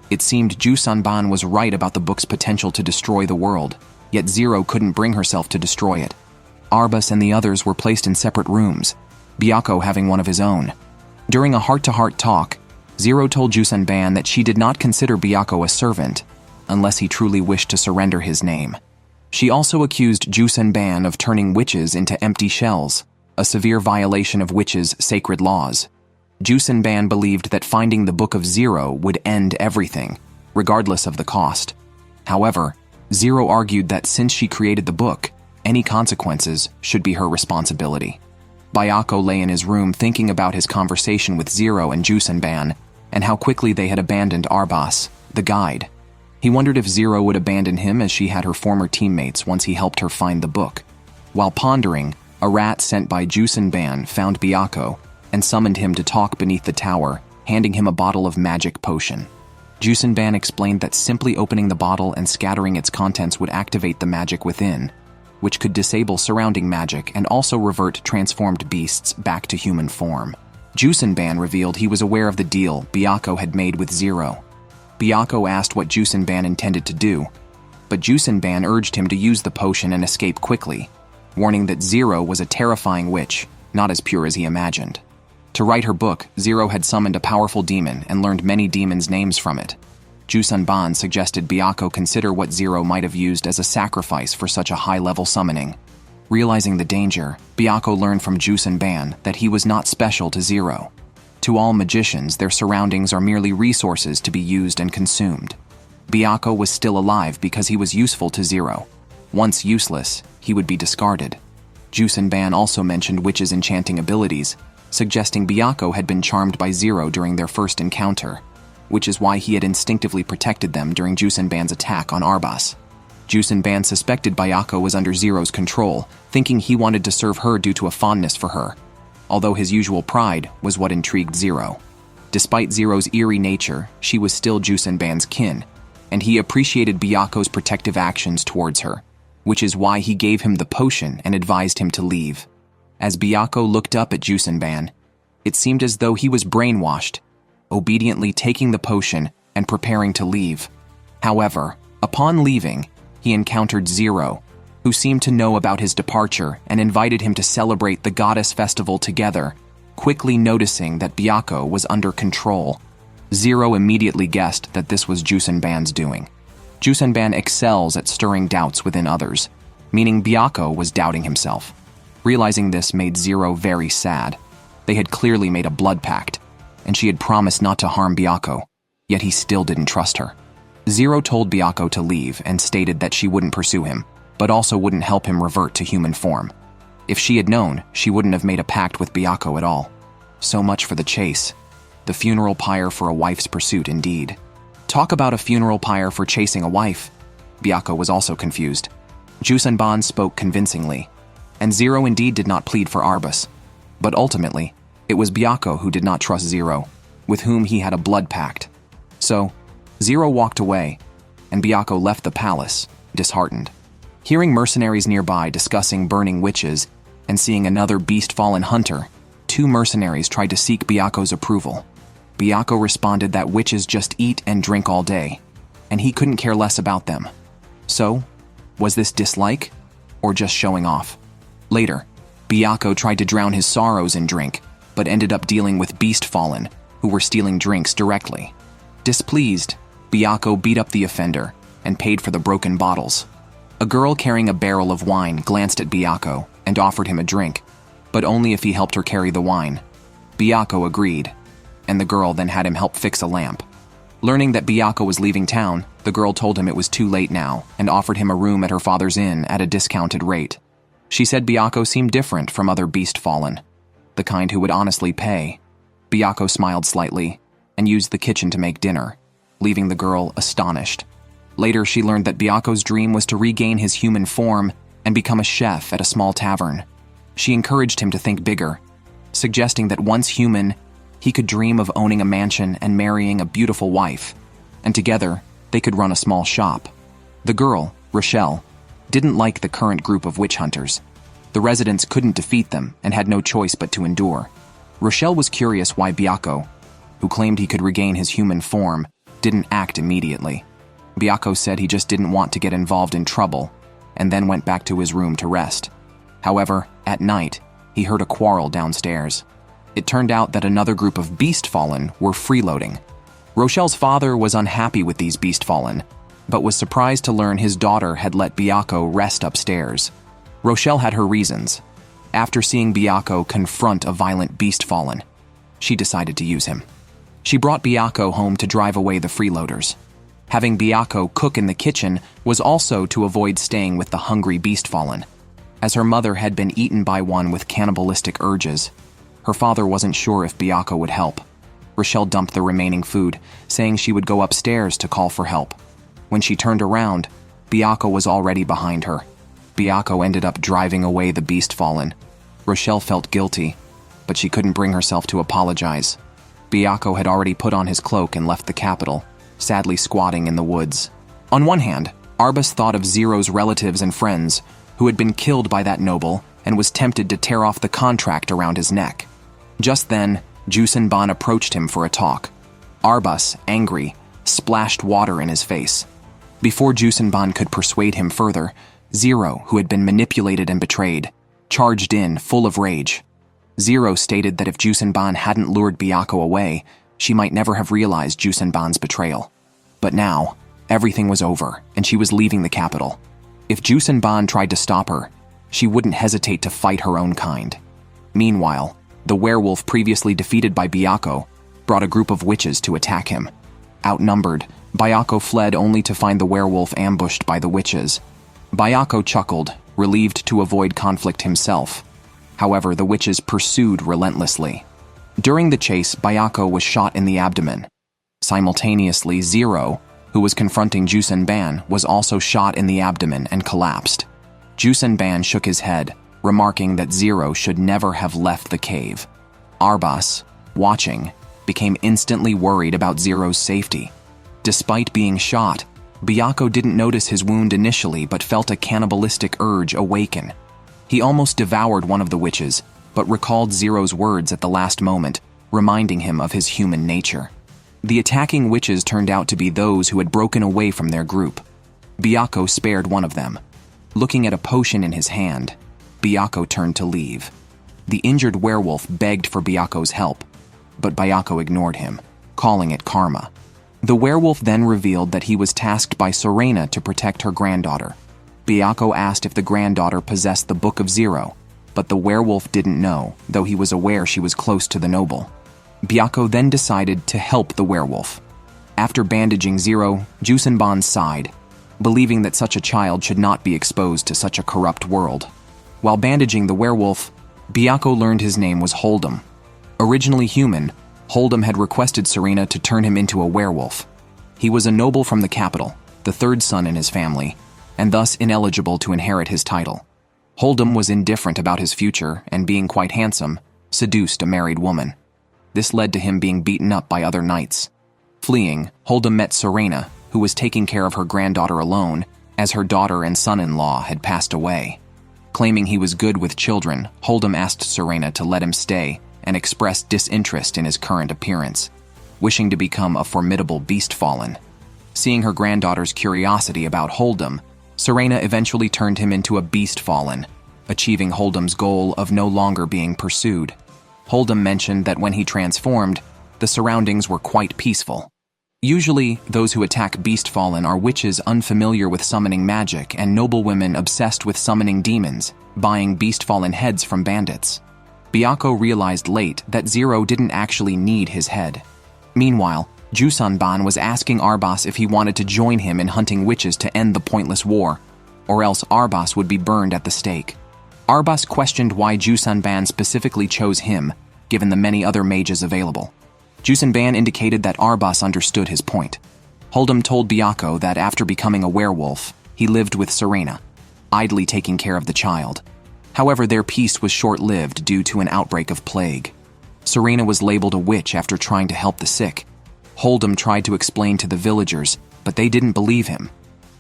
It seemed Jusanban was right about the book's potential to destroy the world, yet Zero couldn't bring herself to destroy it. Arbas and the others were placed in separate rooms, Byakko having one of his own. During a heart-to-heart talk, Zero told Jusanban that she did not consider Byakko a servant, unless he truly wished to surrender his name. She also accused Jusanban of turning witches into empty shells, a severe violation of witches' sacred laws. Jusanban believed that finding the Book of Zero would end everything, regardless of the cost. However, Zero argued that since she created the book, any consequences should be her responsibility. Byakko lay in his room thinking about his conversation with Zero and Jusanban, and how quickly they had abandoned Arbas, the guide. He wondered if Zero would abandon him as she had her former teammates once he helped her find the book. While pondering, a rat sent by Jusanban found Byakko and summoned him to talk beneath the tower, handing him a bottle of magic potion. Jusanban explained that simply opening the bottle and scattering its contents would activate the magic within, which could disable surrounding magic and also revert transformed beasts back to human form. Jusanban revealed he was aware of the deal Byakko had made with Zero. Byakko asked what Jusanban intended to do, but Jusanban urged him to use the potion and escape quickly, warning that Zero was a terrifying witch, not as pure as he imagined. To write her book, Zero had summoned a powerful demon and learned many demons' names from it. Jusanban suggested Byakko consider what Zero might have used as a sacrifice for such a high-level summoning. Realizing the danger, Byakko learned from Jusanban that he was not special to Zero. To all magicians, their surroundings are merely resources to be used and consumed. Byakko was still alive because he was useful to Zero. Once useless, he would be discarded. Jusenban also mentioned Witch's enchanting abilities, suggesting Byakko had been charmed by Zero during their first encounter, which is why he had instinctively protected them during Jusenban's attack on Arbas. Jusenban suspected Byakko was under Zero's control, thinking he wanted to serve her due to a fondness for her, although his usual pride was what intrigued Zero. Despite Zero's eerie nature, she was still Jusenban's kin, and he appreciated Byakko's protective actions towards her, which is why he gave him the potion and advised him to leave. As Byakko looked up at Jusenban, it seemed as though he was brainwashed, obediently taking the potion and preparing to leave. However, upon leaving, he encountered Zero, who seemed to know about his departure and invited him to celebrate the goddess festival together, quickly noticing that Byakko was under control. Zero immediately guessed that this was Jusenban's doing. Jusenban excels at stirring doubts within others, meaning Byakko was doubting himself. Realizing this made Zero very sad. They had clearly made a blood pact, and she had promised not to harm Byakko, yet he still didn't trust her. Zero told Byakko to leave and stated that she wouldn't pursue him, but also wouldn't help him revert to human form. If she had known, she wouldn't have made a pact with Byakko at all. So much for the chase. The funeral pyre for a wife's pursuit, indeed. Talk about a funeral pyre for chasing a wife. Byakko was also confused. Jusenban spoke convincingly, and Zero indeed did not plead for Arbas. But ultimately, it was Byakko who did not trust Zero, with whom he had a blood pact. So, Zero walked away, and Byakko left the palace, disheartened. Hearing mercenaries nearby discussing burning witches and seeing another beast-fallen hunter, 2 mercenaries tried to seek Byakko's approval. Byakko responded that witches just eat and drink all day, and he couldn't care less about them. So, was this dislike, or just showing off? Later, Byakko tried to drown his sorrows in drink, but ended up dealing with beast-fallen, who were stealing drinks directly. Displeased, Byakko beat up the offender and paid for the broken bottles. A girl carrying a barrel of wine glanced at Byakko and offered him a drink, but only if he helped her carry the wine. Byakko agreed, and the girl then had him help fix a lamp. Learning that Byakko was leaving town, the girl told him it was too late now and offered him a room at her father's inn at a discounted rate. She said Byakko seemed different from other beast-fallen, the kind who would honestly pay. Byakko smiled slightly and used the kitchen to make dinner, leaving the girl astonished. Later, she learned that Byakko's dream was to regain his human form and become a chef at a small tavern. She encouraged him to think bigger, suggesting that once human, he could dream of owning a mansion and marrying a beautiful wife, and together, they could run a small shop. The girl, Rochelle, didn't like the current group of witch hunters. The residents couldn't defeat them and had no choice but to endure. Rochelle was curious why Byakko, who claimed he could regain his human form, didn't act immediately. Byakko said he just didn't want to get involved in trouble, and then went back to his room to rest. However, at night, he heard a quarrel downstairs. It turned out that another group of beast-fallen were freeloading. Rochelle's father was unhappy with these beast-fallen, but was surprised to learn his daughter had let Byakko rest upstairs. Rochelle had her reasons. After seeing Byakko confront a violent beast-fallen, she decided to use him. She brought Byakko home to drive away the freeloaders. Having Byakko cook in the kitchen was also to avoid staying with the hungry beast-fallen. As her mother had been eaten by one with cannibalistic urges, her father wasn't sure if Byakko would help. Rochelle dumped the remaining food, saying she would go upstairs to call for help. When she turned around, Byakko was already behind her. Byakko ended up driving away the beast-fallen. Rochelle felt guilty, but she couldn't bring herself to apologize. Byakko had already put on his cloak and left the capital, sadly squatting in the woods. On one hand, Arbas thought of Zero's relatives and friends, who had been killed by that noble, and was tempted to tear off the contract around his neck. Just then, Jusenban approached him for a talk. Arbas, angry, splashed water in his face. Before Jusenban could persuade him further, Zero, who had been manipulated and betrayed, charged in, full of rage. Zero stated that if Jusenban hadn't lured Byakko away, she might never have realized Jusenban's betrayal. But now, everything was over, and she was leaving the capital. If Jusenban tried to stop her, she wouldn't hesitate to fight her own kind. Meanwhile, the werewolf previously defeated by Byakko brought a group of witches to attack him. Outnumbered, Byako fled only to find the werewolf ambushed by the witches. Byako chuckled, relieved to avoid conflict himself. However, the witches pursued relentlessly. During the chase, Byako was shot in the abdomen. Simultaneously, Zero, who was confronting Jusenban, was also shot in the abdomen and collapsed. Jusenban shook his head, remarking that Zero should never have left the cave. Arbas, watching, became instantly worried about Zero's safety. Despite being shot, Byako didn't notice his wound initially but felt a cannibalistic urge awaken. He almost devoured one of the witches, but recalled Zero's words at the last moment, reminding him of his human nature. The attacking witches turned out to be those who had broken away from their group. Byako spared one of them. Looking at a potion in his hand, Byako turned to leave. The injured werewolf begged for Byako's help, but Byako ignored him, calling it karma. The werewolf then revealed that he was tasked by Serena to protect her granddaughter. Byako asked if the granddaughter possessed the Book of Zero, but the werewolf didn't know, though he was aware she was close to the noble. Byako then decided to help the werewolf. After bandaging Zero, Jusenban sighed, believing that such a child should not be exposed to such a corrupt world. While bandaging the werewolf, Byako learned his name was Hold'em. Originally human, Hold'em had requested Serena to turn him into a werewolf. He was a noble from the capital, the third son in his family, and thus ineligible to inherit his title. Hold'em was indifferent about his future and, being quite handsome, seduced a married woman. This led to him being beaten up by other knights. Fleeing, Hold'em met Serena, who was taking care of her granddaughter alone, as her daughter and son-in-law had passed away. Claiming he was good with children, Hold'em asked Serena to let him stay and expressed disinterest in his current appearance, wishing to become a formidable beast fallen. Seeing her granddaughter's curiosity about Hold'em, Serena eventually turned him into a beast fallen, achieving Hold'em's goal of no longer being pursued. Hold'em mentioned that when he transformed, the surroundings were quite peaceful. Usually, those who attack beast fallen are witches unfamiliar with summoning magic and noblewomen obsessed with summoning demons, buying beast fallen heads from bandits. Byako realized late that Zero didn't actually need his head. Meanwhile, Jusenban was asking Arbas if he wanted to join him in hunting witches to end the pointless war, or else Arbas would be burned at the stake. Arbas questioned why Jusenban specifically chose him, given the many other mages available. Jusenban indicated that Arbas understood his point. Hold'em told Byako that after becoming a werewolf, he lived with Serena, idly taking care of the child. However, their peace was short-lived due to an outbreak of plague. Serena was labeled a witch after trying to help the sick. Hold'em tried to explain to the villagers, but they didn't believe him.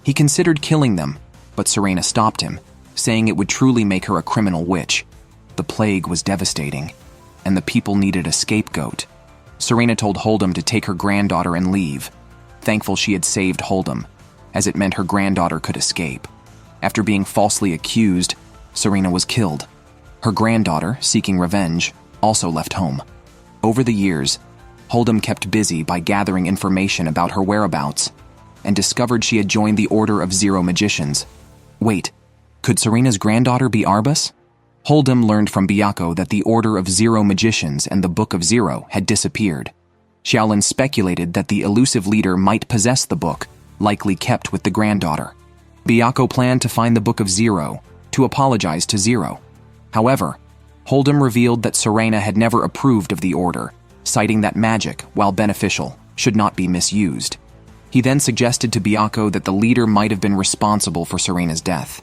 He considered killing them, but Serena stopped him, saying it would truly make her a criminal witch. The plague was devastating, and the people needed a scapegoat. Serena told Hold'em to take her granddaughter and leave, thankful she had saved Hold'em, as it meant her granddaughter could escape. After being falsely accused, Serena was killed. Her granddaughter, seeking revenge, also left home. Over the years, Hold'em kept busy by gathering information about her whereabouts and discovered she had joined the Order of Zero Magicians. Wait, could Serena's granddaughter be Arbas? Hold'em learned from Byako that the Order of Zero Magicians and the Book of Zero had disappeared. Xiaolin speculated that the elusive leader might possess the book, likely kept with the granddaughter. Byako planned to find the Book of Zero, to apologize to Zero. However, Hold'em revealed that Serena had never approved of the order, citing that magic, while beneficial, should not be misused. He then suggested to Byako that the leader might have been responsible for Serena's death.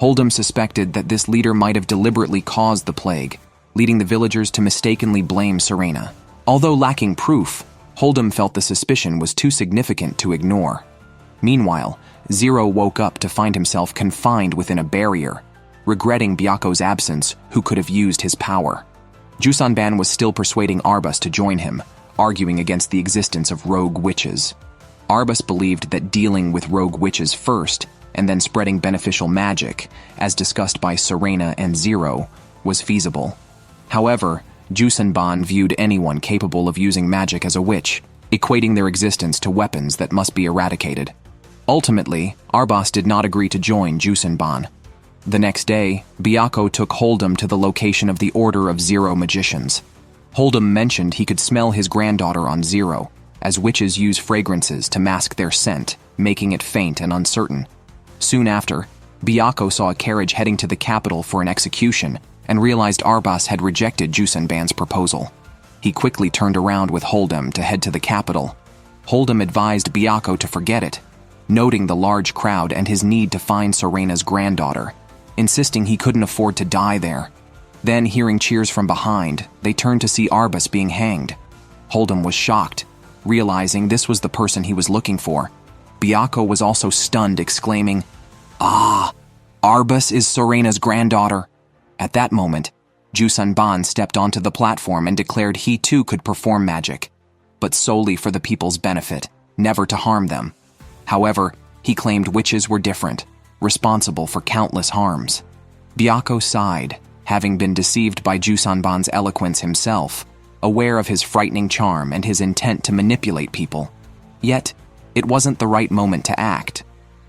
Hold'em suspected that this leader might have deliberately caused the plague, leading the villagers to mistakenly blame Serena. Although lacking proof, Hold'em felt the suspicion was too significant to ignore. Meanwhile, Zero woke up to find himself confined within a barrier, regretting Byako's absence, who could have used his power. Jusenban was still persuading Arbas to join him, arguing against the existence of rogue witches. Arbas believed that dealing with rogue witches first, and then spreading beneficial magic, as discussed by Serena and Zero, was feasible. However, Jusenban viewed anyone capable of using magic as a witch, equating their existence to weapons that must be eradicated. Ultimately, Arbas did not agree to join Jusenban. The next day, Byako took Hold'em to the location of the Order of Zero Magicians. Hold'em mentioned he could smell his granddaughter on Zero, as witches use fragrances to mask their scent, making it faint and uncertain. Soon after, Byakko saw a carriage heading to the capital for an execution and realized Arbas had rejected Jusanban's proposal. He quickly turned around with Holdem to head to the capital. Holdem advised Byakko to forget it, noting the large crowd and his need to find Serena's granddaughter, insisting he couldn't afford to die there. Then, hearing cheers from behind, they turned to see Arbas being hanged. Holdem was shocked, realizing this was the person he was looking for. Byakko was also stunned, exclaiming, "Ah, Arbas is Serena's granddaughter." At that moment, Jusanban stepped onto the platform and declared he too could perform magic, but solely for the people's benefit, never to harm them. However, he claimed witches were different, responsible for countless harms. Byakko sighed, having been deceived by Jusanban's eloquence himself, aware of his frightening charm and his intent to manipulate people. Yet, it wasn't the right moment to act.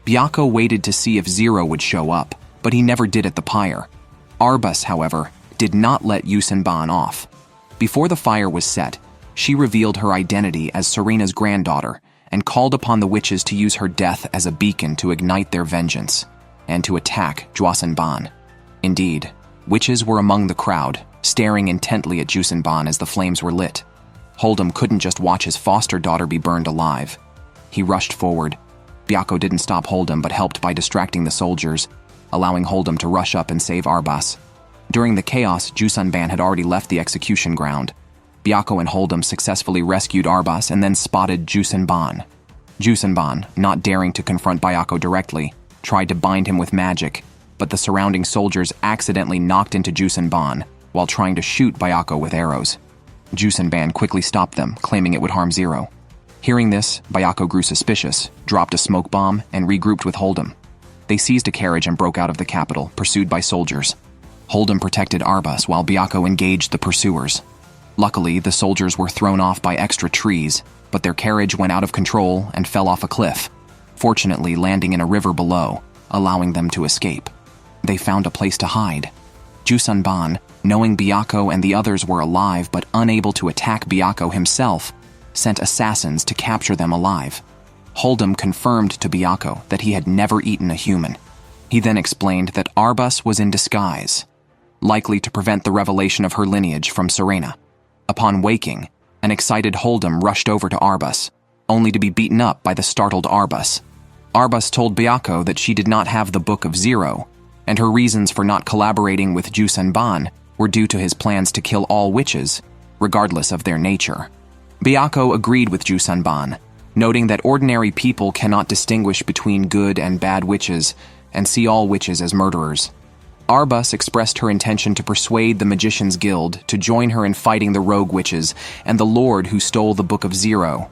Byakko waited to see if Zero would show up, but he never did at the pyre. Arbas, however, did not let Jusanban off. Before the fire was set, she revealed her identity as Serena's granddaughter and called upon the witches to use her death as a beacon to ignite their vengeance and to attack Jusanban. Indeed, witches were among the crowd, staring intently at Jusanban as the flames were lit. Holdem couldn't just watch his foster daughter be burned alive. He rushed forward. Byakko didn't stop Holdem but helped by distracting the soldiers, allowing Holdem to rush up and save Arbas. During the chaos, Jusanban had already left the execution ground. Byakko and Holdem successfully rescued Arbas and then spotted Jusanban. Jusanban, not daring to confront Byakko directly, tried to bind him with magic, but the surrounding soldiers accidentally knocked into Jusanban while trying to shoot Byakko with arrows. Jusanban quickly stopped them, claiming it would harm Zero. Hearing this, Byakko grew suspicious, dropped a smoke bomb, and regrouped with Holdem. They seized a carriage and broke out of the capital, pursued by soldiers. Holdem protected Arbas while Byakko engaged the pursuers. Luckily, the soldiers were thrown off by extra trees, but their carriage went out of control and fell off a cliff, fortunately landing in a river below, allowing them to escape. They found a place to hide. Jusanban, knowing Byakko and the others were alive but unable to attack Byakko himself, sent assassins to capture them alive. Holdem confirmed to Byakko that he had never eaten a human. He then explained that Arbas was in disguise, likely to prevent the revelation of her lineage from Serena. Upon waking, an excited Holdem rushed over to Arbas, only to be beaten up by the startled Arbas. Arbas told Byakko that she did not have the Book of Zero, and her reasons for not collaborating with Jusanban were due to his plans to kill all witches, regardless of their nature. Byakko agreed with Jusanban, noting that ordinary people cannot distinguish between good and bad witches and see all witches as murderers. Arbas expressed her intention to persuade the Magicians Guild to join her in fighting the rogue witches and the Lord who stole the Book of Zero.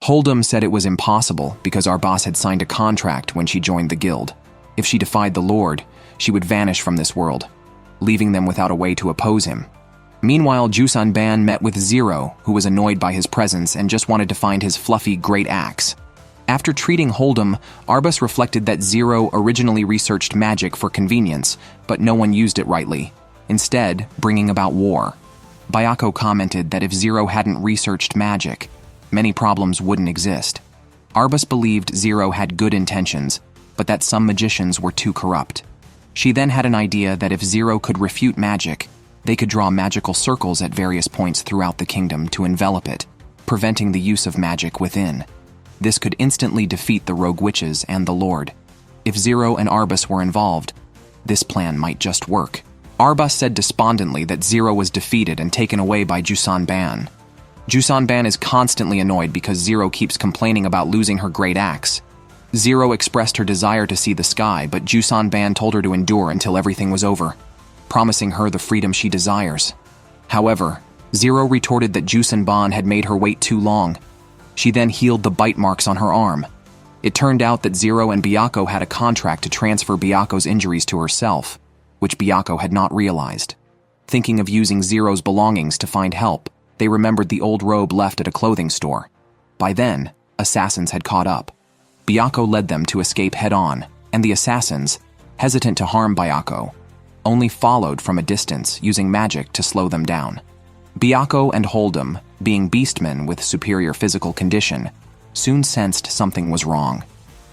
Holdem said it was impossible because Arbas had signed a contract when she joined the guild. If she defied the Lord, she would vanish from this world, leaving them without a way to oppose him. Meanwhile, Jusanban met with Zero, who was annoyed by his presence and just wanted to find his fluffy great axe. After treating Holdem, Arbas reflected that Zero originally researched magic for convenience, but no one used it rightly, instead bringing about war. Byakko commented that if Zero hadn't researched magic, many problems wouldn't exist. Arbas believed Zero had good intentions, but that some magicians were too corrupt. She then had an idea that if Zero could refute magic, they could draw magical circles at various points throughout the kingdom to envelop it, preventing the use of magic within. This could instantly defeat the rogue witches and the Lord. If Zero and Arbas were involved, this plan might just work. Arbas said despondently that Zero was defeated and taken away by Jusanban. Jusanban is constantly annoyed because Zero keeps complaining about losing her great axe. Zero expressed her desire to see the sky, but Jusanban told her to endure until everything was over, promising her the freedom she desires. However, Zero retorted that Jusanban had made her wait too long. She then healed the bite marks on her arm. It turned out that Zero and Byakko had a contract to transfer Byakko's injuries to herself, which Byakko had not realized. Thinking of using Zero's belongings to find help, they remembered the old robe left at a clothing store. By then, assassins had caught up. Byakko led them to escape head-on, and the assassins, hesitant to harm Byakko, only followed from a distance using magic to slow them down. Byakko and Hold'em, being beastmen with superior physical condition, soon sensed something was wrong.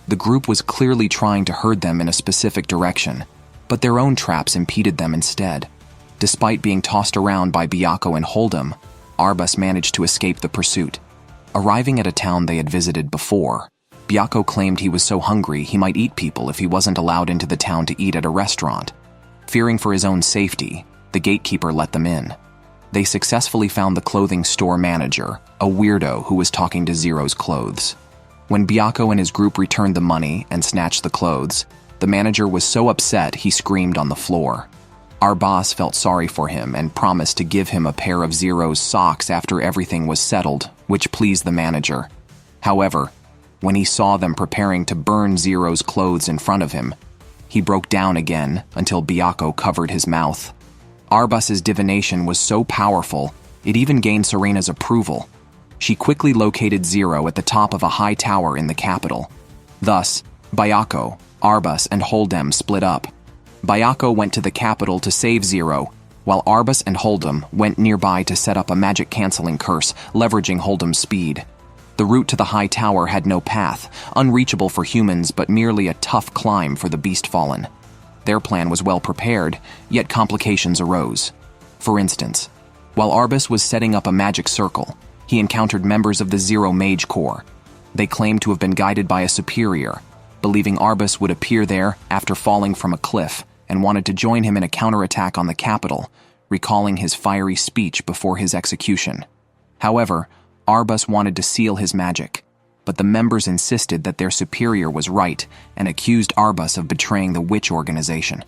The group was clearly trying to herd them in a specific direction, but their own traps impeded them instead. Despite being tossed around by Byakko and Hold'em, Arbus managed to escape the pursuit. Arriving at a town they had visited before, Byakko claimed he was so hungry he might eat people if he wasn't allowed into the town to eat at a restaurant. Fearing for his own safety, the gatekeeper let them in. They successfully found the clothing store manager, a weirdo who was talking to Zero's clothes. When Byakko and his group returned the money and snatched the clothes, the manager was so upset he screamed on the floor. Our boss felt sorry for him and promised to give him a pair of Zero's socks after everything was settled, which pleased the manager. However, when he saw them preparing to burn Zero's clothes in front of him, he broke down again until Byakko covered his mouth. Arbus's divination was so powerful, it even gained Serena's approval. She quickly located Zero at the top of a high tower in the capital. Thus, Byakko, Arbus, and Hold'em split up. Byakko went to the capital to save Zero, while Arbus and Hold'em went nearby to set up a magic-canceling curse, leveraging Hold'em's speed. The route to the high tower had no path, unreachable for humans but merely a tough climb for the Beast Fallen. Their plan was well prepared, yet complications arose. For instance, while Arbus was setting up a magic circle, he encountered members of the Zero Mage Corps. They claimed to have been guided by a superior, believing Arbus would appear there after falling from a cliff and wanted to join him in a counterattack on the capital, recalling his fiery speech before his execution. However, Arbus wanted to seal his magic, but the members insisted that their superior was right and accused Arbus of betraying the witch organization.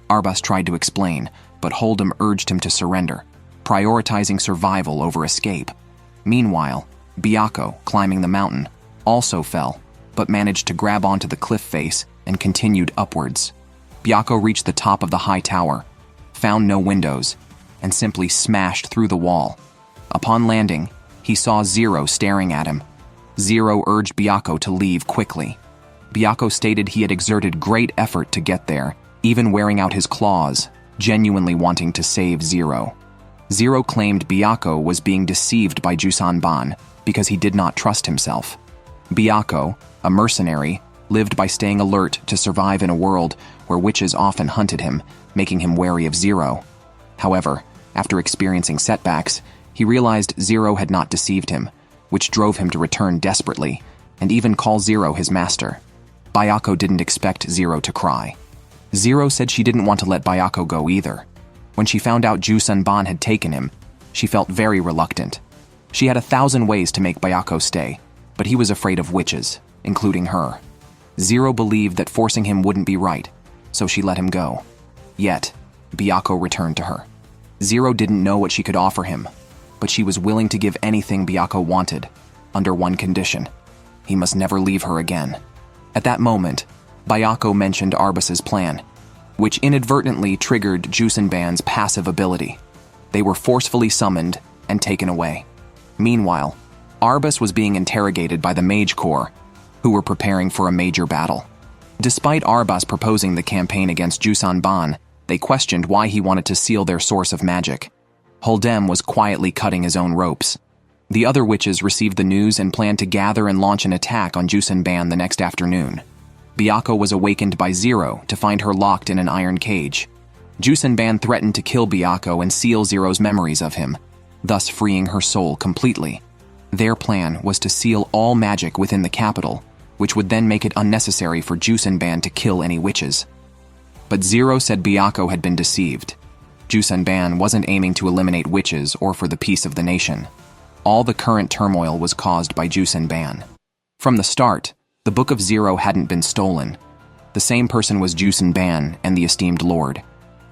Arbus tried to explain, but Hold'em urged him to surrender, prioritizing survival over escape. Meanwhile, Byakko, climbing the mountain, also fell, but managed to grab onto the cliff face and continued upwards. Byakko reached the top of the high tower, found no windows, and simply smashed through the wall. Upon landing, he saw Zero staring at him. Zero urged Byakko to leave quickly. Byakko stated he had exerted great effort to get there, even wearing out his claws, genuinely wanting to save Zero. Zero claimed Byakko was being deceived by Jusanban because he did not trust himself. Byakko, a mercenary, lived by staying alert to survive in a world where witches often hunted him, making him wary of Zero. However, after experiencing setbacks, he realized Zero had not deceived him, which drove him to return desperately, and even call Zero his master. Byakko didn't expect Zero to cry. Zero said she didn't want to let Byakko go either. When she found out Jusanban had taken him, she felt very reluctant. She had 1,000 ways to make Byakko stay, but he was afraid of witches, including her. Zero believed that forcing him wouldn't be right, so she let him go. Yet, Byakko returned to her. Zero didn't know what she could offer him, but she was willing to give anything Byakko wanted, under one condition. He must never leave her again. At that moment, Byakko mentioned Arbus's plan, which inadvertently triggered Jusanban's passive ability. They were forcefully summoned and taken away. Meanwhile, Arbus was being interrogated by the Mage Corps, who were preparing for a major battle. Despite Arbus proposing the campaign against Jusanban, they questioned why he wanted to seal their source of magic. Hold'em was quietly cutting his own ropes. The other witches received the news and planned to gather and launch an attack on Jusanban the next afternoon. Byakko was awakened by Zero to find her locked in an iron cage. Jusanban threatened to kill Byakko and seal Zero's memories of him, thus freeing her soul completely. Their plan was to seal all magic within the capital, which would then make it unnecessary for Jusanban to kill any witches. But Zero said Byakko had been deceived. Jusanban wasn't aiming to eliminate witches or for the peace of the nation. All the current turmoil was caused by Jusanban. From the start, the Book of Zero hadn't been stolen. The same person was Jusanban and the esteemed Lord.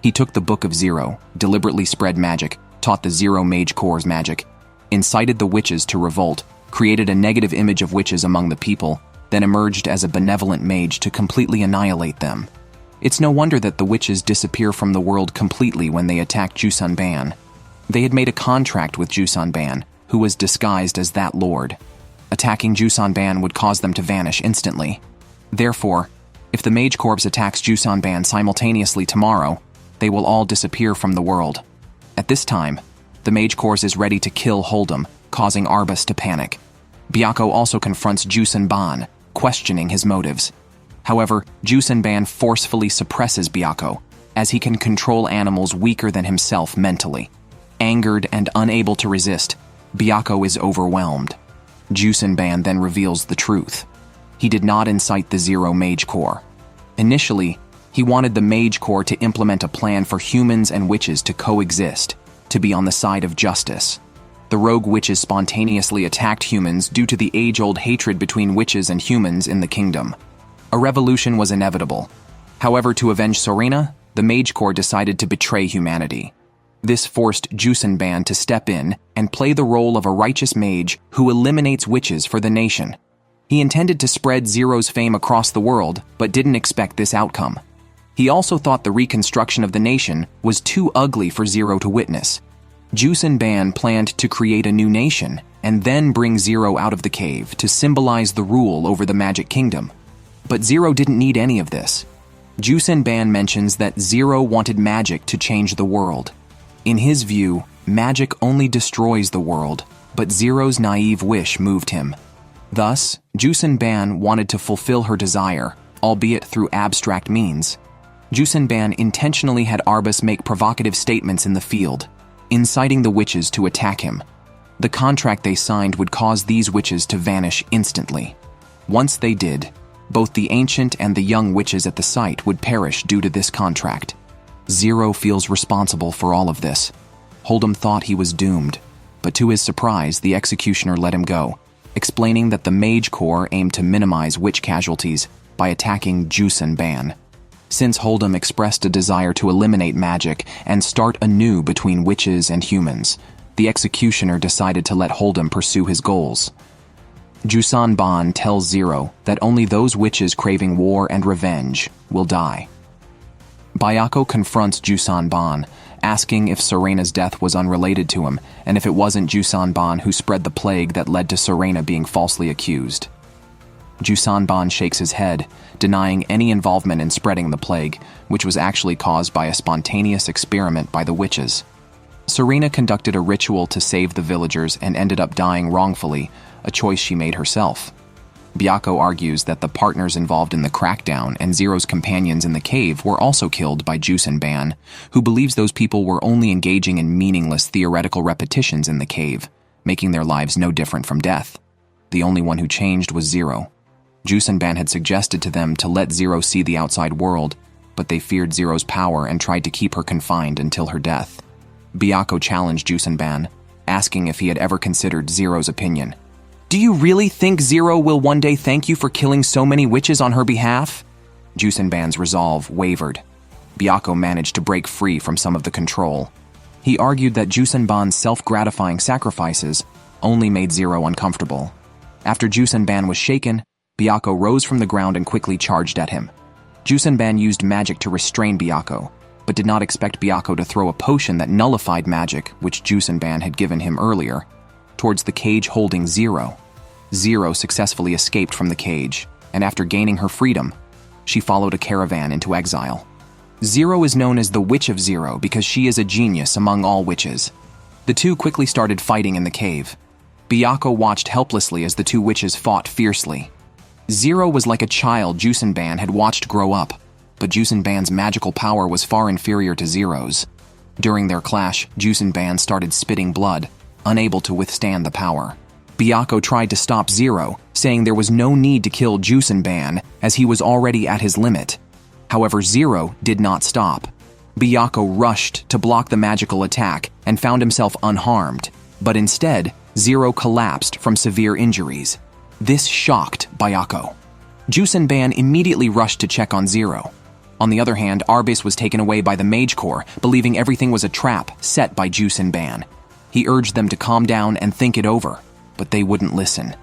He took the Book of Zero, deliberately spread magic, taught the Zero Mage Corps magic, incited the witches to revolt, created a negative image of witches among the people, then emerged as a benevolent mage to completely annihilate them. It's no wonder that the witches disappear from the world completely when they attack Jusanban. They had made a contract with Jusanban, who was disguised as that lord. Attacking Jusanban would cause them to vanish instantly. Therefore, if the Mage Corps attacks Jusanban simultaneously tomorrow, they will all disappear from the world. At this time, The Mage Corps is ready to kill Hold'em, causing Arbus to panic. Byakko also confronts Jusenban, questioning his motives. However, Jusenban forcefully suppresses Byakko, as he can control animals weaker than himself mentally. Angered and unable to resist, Byakko is overwhelmed. Jusenban then reveals the truth. He did not incite the Zero Mage Corps. Initially, he wanted the Mage Corps to implement a plan for humans and witches to coexist, to be on the side of justice. The rogue witches spontaneously attacked humans due to the age-old hatred between witches and humans in the kingdom. A revolution was inevitable. However, to avenge Serena, the Mage Corps decided to betray humanity. This forced Jusenban to step in and play the role of a righteous mage who eliminates witches for the nation. He intended to spread Zero's fame across the world, but didn't expect this outcome. He also thought the reconstruction of the nation was too ugly for Zero to witness. Jusenban planned to create a new nation and then bring Zero out of the cave to symbolize the rule over the Magic Kingdom. But Zero didn't need any of this. Jusenban mentions that Zero wanted magic to change the world. In his view, magic only destroys the world, but Zero's naive wish moved him. Thus, Jusenban wanted to fulfill her desire, albeit through abstract means. Jusenban intentionally had Arbus make provocative statements in the field, inciting the witches to attack him. The contract they signed would cause these witches to vanish instantly. Once they did, both the ancient and the young witches at the site would perish due to this contract. Zero feels responsible for all of this. Hold'em thought he was doomed, but to his surprise, the executioner let him go, explaining that the Mage Corps aimed to minimize witch casualties by attacking Jusenban. Since Hold'em expressed a desire to eliminate magic and start anew between witches and humans, the executioner decided to let Hold'em pursue his goals. Jusenban tells Zero that only those witches craving war and revenge will die. Byakko confronts Jusenban, asking if Serena's death was unrelated to him, and if it wasn't Jusenban who spread the plague that led to Serena being falsely accused. Jusenban shakes his head, denying any involvement in spreading the plague, which was actually caused by a spontaneous experiment by the witches. Serena conducted a ritual to save the villagers and ended up dying wrongfully, a choice she made herself. Byakko argues that the partners involved in the crackdown and Zero's companions in the cave were also killed by Jusenban, who believes those people were only engaging in meaningless theoretical repetitions in the cave, making their lives no different from death. The only one who changed was Zero. Jusenban had suggested to them to let Zero see the outside world, but they feared Zero's power and tried to keep her confined until her death. Byakko challenged Jusenban, asking if he had ever considered Zero's opinion. "Do you really think Zero will one day thank you for killing so many witches on her behalf?" Jusenban's resolve wavered. Byakko managed to break free from some of the control. He argued that Jusenban's self-gratifying sacrifices only made Zero uncomfortable. After Jusenban was shaken, Byakko rose from the ground and quickly charged at him. Jusenban used magic to restrain Byakko, but did not expect Byakko to throw a potion that nullified magic, which Jusenban had given him earlier, towards the cage holding Zero. Zero successfully escaped from the cage, and after gaining her freedom, she followed a caravan into exile. Zero is known as the Witch of Zero because she is a genius among all witches. The two quickly started fighting in the cave. Byakko watched helplessly as the two witches fought fiercely. Zero was like a child Jusenban had watched grow up, but Jusenban's magical power was far inferior to Zero's. During their clash, Jusenban started spitting blood, unable to withstand the power. Byakko tried to stop Zero, saying there was no need to kill Jusenban as he was already at his limit. However, Zero did not stop. Byakko rushed to block the magical attack and found himself unharmed, but instead, Zero collapsed from severe injuries. This shocked Byakko. Jusenban immediately rushed to check on Zero. On the other hand, Arbus was taken away by the Mage Corps, believing everything was a trap set by Jusenban. He urged them to calm down and think it over, but they wouldn't listen.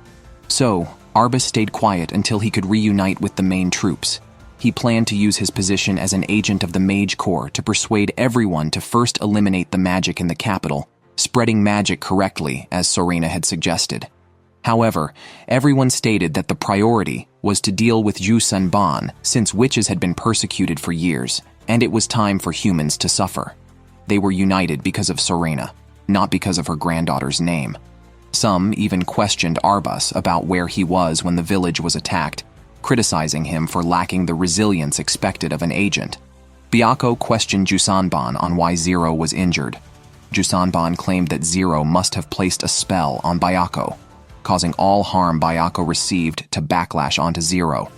So, Arbus stayed quiet until he could reunite with the main troops. He planned to use his position as an agent of the Mage Corps to persuade everyone to first eliminate the magic in the capital, spreading magic correctly, as Serena had suggested. However, everyone stated that the priority was to deal with Jusenban, since witches had been persecuted for years, and it was time for humans to suffer. They were united because of Serena. not because of her granddaughter's name. Some even questioned Arbus about where he was when the village was attacked, criticizing him for lacking the resilience expected of an agent. Byakko questioned Jusanban on why Zero was injured. Jusanban claimed that Zero must have placed a spell on Byakko, causing all harm Byakko received to backlash onto Zero.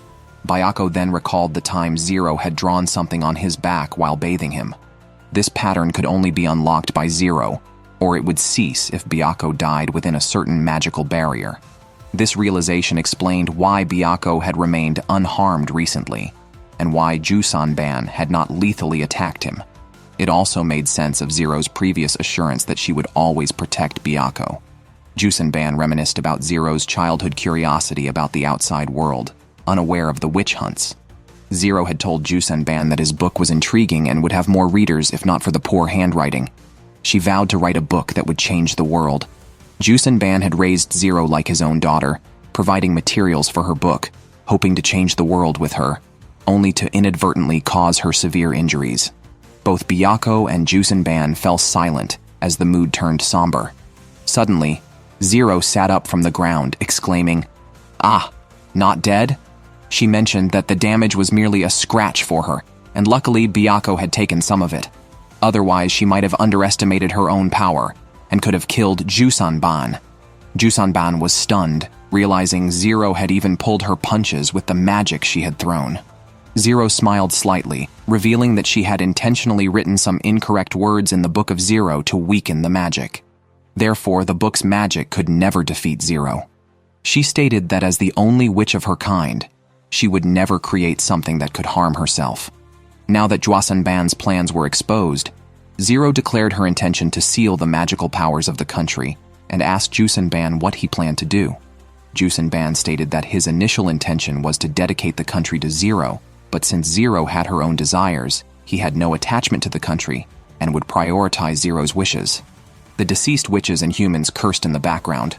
Byakko then recalled the time Zero had drawn something on his back while bathing him. This pattern could only be unlocked by Zero, or it would cease if Byakko died within a certain magical barrier. This realization explained why Byakko had remained unharmed recently, and why Jusanban had not lethally attacked him. It also made sense of Zero's previous assurance that she would always protect Byakko. Jusanban reminisced about Zero's childhood curiosity about the outside world, unaware of the witch hunts. Zero had told Jusanban that his book was intriguing and would have more readers if not for the poor handwriting. She vowed to write a book that would change the world. Jusanban had raised Zero like his own daughter, providing materials for her book, hoping to change the world with her, only to inadvertently cause her severe injuries. Both Byakko and Jusanban fell silent as the mood turned somber. Suddenly, Zero sat up from the ground, exclaiming, "Ah, not dead?" She mentioned that the damage was merely a scratch for her, and luckily Byakko had taken some of it. Otherwise, she might have underestimated her own power and could have killed Jusanban. Jusanban was stunned, realizing Zero had even pulled her punches with the magic she had thrown. Zero smiled slightly, revealing that she had intentionally written some incorrect words in the Book of Zero to weaken the magic. Therefore, the book's magic could never defeat Zero. She stated that as the only witch of her kind, she would never create something that could harm herself. Now that Jusanban's plans were exposed, Zero declared her intention to seal the magical powers of the country and asked Jusanban what he planned to do. Jusanban stated that his initial intention was to dedicate the country to Zero, but since Zero had her own desires, he had no attachment to the country and would prioritize Zero's wishes. The deceased witches and humans cursed in the background.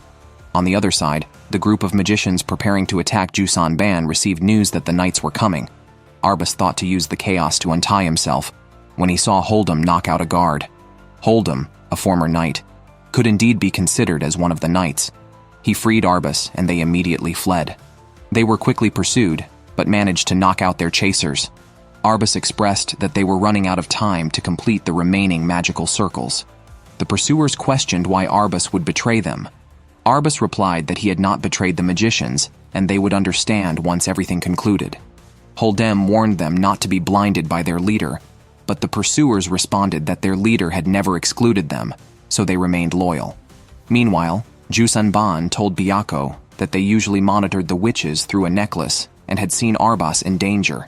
On the other side, the group of magicians preparing to attack Jusanban received news that the knights were coming. Arbus thought to use the chaos to untie himself when he saw Hold'em knock out a guard. Hold'em, a former knight, could indeed be considered as one of the knights. He freed Arbus and they immediately fled. They were quickly pursued, but managed to knock out their chasers. Arbus expressed that they were running out of time to complete the remaining magical circles. The pursuers questioned why Arbus would betray them. Arbus replied that he had not betrayed the magicians, and they would understand once everything concluded. Hold'em warned them not to be blinded by their leader, but the pursuers responded that their leader had never excluded them, so they remained loyal. Meanwhile, Jusanban told Byakko that they usually monitored the witches through a necklace and had seen Arbus in danger.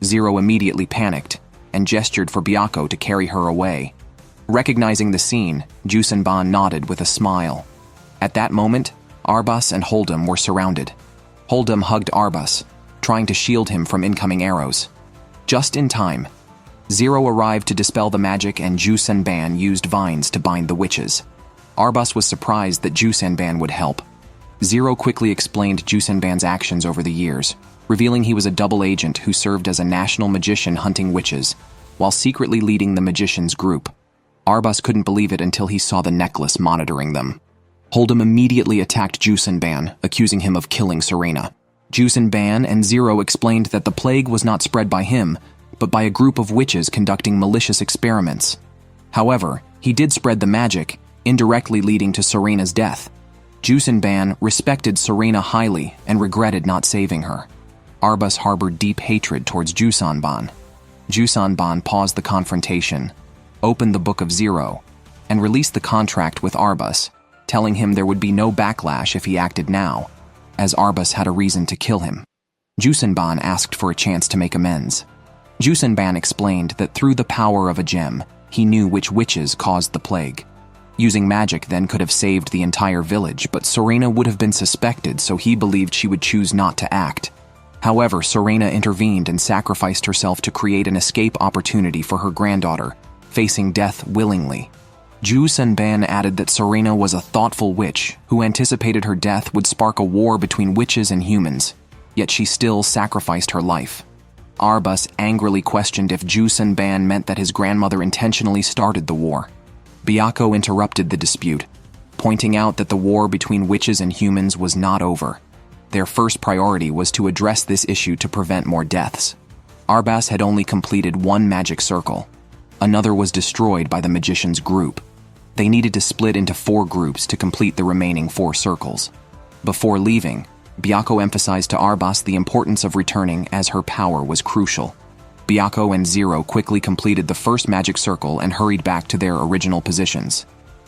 Zero immediately panicked and gestured for Byakko to carry her away. Recognizing the scene, Jusanban nodded with a smile. At that moment, Arbus and Hold'em were surrounded. Hold'em hugged Arbus, trying to shield him from incoming arrows. Just in time, Zero arrived to dispel the magic and Jusanban used vines to bind the witches. Arbus was surprised that Jusanban would help. Zero quickly explained Jusanban's actions over the years, revealing he was a double agent who served as a national magician hunting witches, while secretly leading the magicians' group. Arbus couldn't believe it until he saw the necklace monitoring them. Hold'em immediately attacked Jusanban, accusing him of killing Serena. Jusanban and Zero explained that the plague was not spread by him, but by a group of witches conducting malicious experiments. However, he did spread the magic, indirectly leading to Serena's death. Jusanban respected Serena highly and regretted not saving her. Arbus harbored deep hatred towards Jusanban. Jusanban paused the confrontation, opened the Book of Zero, and released the contract with Arbus, telling him there would be no backlash if he acted now, as Arbus had a reason to kill him. Jusanban asked for a chance to make amends. Jusanban explained that through the power of a gem, he knew which witches caused the plague. Using magic then could have saved the entire village, but Serena would have been suspected, so he believed she would choose not to act. However, Serena intervened and sacrificed herself to create an escape opportunity for her granddaughter, facing death willingly. Jusanban added that Serena was a thoughtful witch who anticipated her death would spark a war between witches and humans, yet she still sacrificed her life. Arbus angrily questioned if Jusanban meant that his grandmother intentionally started the war. Byakko interrupted the dispute, pointing out that the war between witches and humans was not over. Their first priority was to address this issue to prevent more deaths. Arbas had only completed one magic circle. Another was destroyed by the magician's group. They needed to split into 4 groups to complete the remaining 4 circles. Before leaving, Byakko emphasized to Arbas the importance of returning as her power was crucial. Byakko and Zero quickly completed the first magic circle and hurried back to their original positions.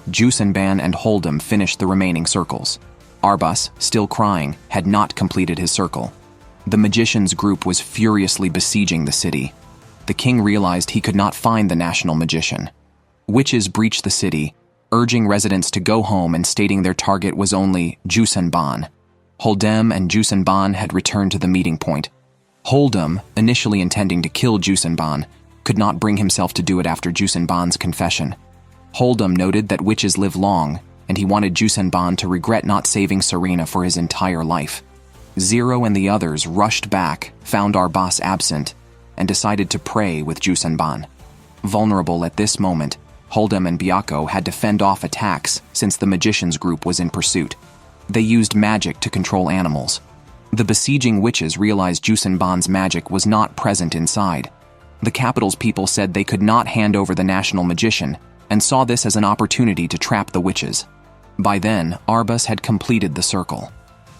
Jusenban and Hold'em finished the remaining circles. Arbas, still crying, had not completed his circle. The magician's group was furiously besieging the city. The king realized he could not find the national magician. Witches breached the city, urging residents to go home and stating their target was only Jusenban. Hold'em and Jusenban had returned to the meeting point. Hold'em, initially intending to kill Jusenban, could not bring himself to do it after Jusenban's confession. Hold'em noted that witches live long, and he wanted Jusenban to regret not saving Serena for his entire life. Zero and the others rushed back, found Arbas absent, and decided to pray with Jusenban. Vulnerable at this moment, Hold'em and Byakko had to fend off attacks since the magician's group was in pursuit. They used magic to control animals. The besieging witches realized Jusenban's magic was not present inside. The capital's people said they could not hand over the national magician and saw this as an opportunity to trap the witches. By then, Arbas had completed the circle.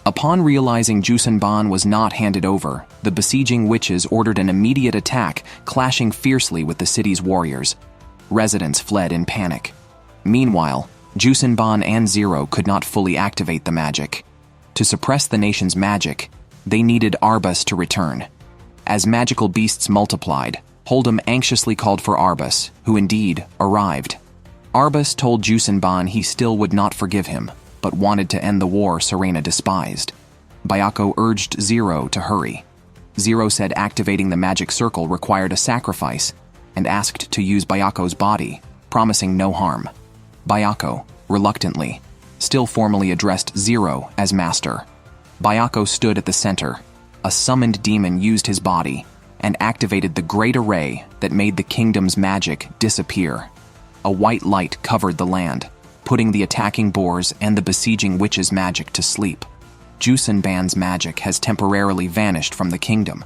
Upon realizing Jusenban was not handed over, the besieging witches ordered an immediate attack, clashing fiercely with the city's warriors. Residents fled in panic. Meanwhile, Jusenban and Zero could not fully activate the magic. To suppress the nation's magic, they needed Arbas to return. As magical beasts multiplied, Hold'em anxiously called for Arbas, who indeed arrived. Arbas told Jusenban he still would not forgive him, but wanted to end the war Serena despised. Byakko urged Zero to hurry. Zero said activating the magic circle required a sacrifice, and asked to use Byakko's body, promising no harm. Byakko, reluctantly, still formally addressed Zero as master. Byakko stood at the center. A summoned demon used his body and activated the great array that made the kingdom's magic disappear. A white light covered the land, putting the attacking boars and the besieging witches' magic to sleep. Jusenban's magic has temporarily vanished from the kingdom.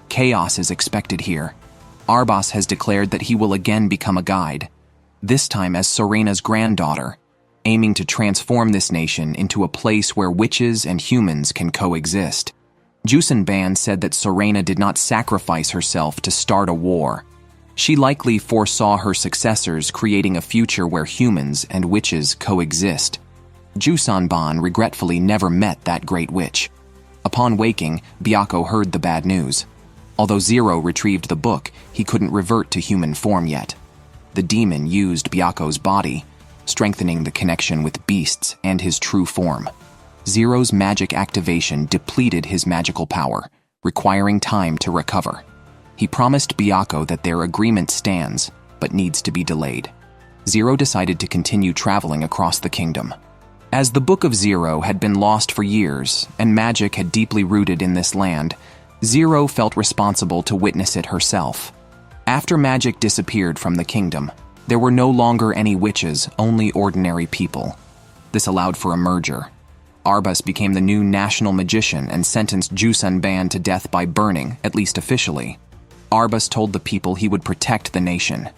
Chaos is expected here. Arbas has declared that he will again become a guide, this time as Serena's granddaughter, aiming to transform this nation into a place where witches and humans can coexist. Jusenban said that Serena did not sacrifice herself to start a war. She likely foresaw her successors creating a future where humans and witches coexist. Jusenban regretfully never met that great witch. Upon waking, Byakko heard the bad news. Although Zero retrieved the book, he couldn't revert to human form yet. The demon used Byakko's body, strengthening the connection with beasts and his true form. Zero's magic activation depleted his magical power, requiring time to recover. He promised Byakko that their agreement stands, but needs to be delayed. Zero decided to continue traveling across the kingdom. As the Book of Zero had been lost for years, and magic had deeply rooted in this land, Zero felt responsible to witness it herself. After magic disappeared from the kingdom, there were no longer any witches, only ordinary people. This allowed for a merger. Arbas became the new national magician and sentenced Jusenban to death by burning, at least officially. Arbas told the people he would protect the nation.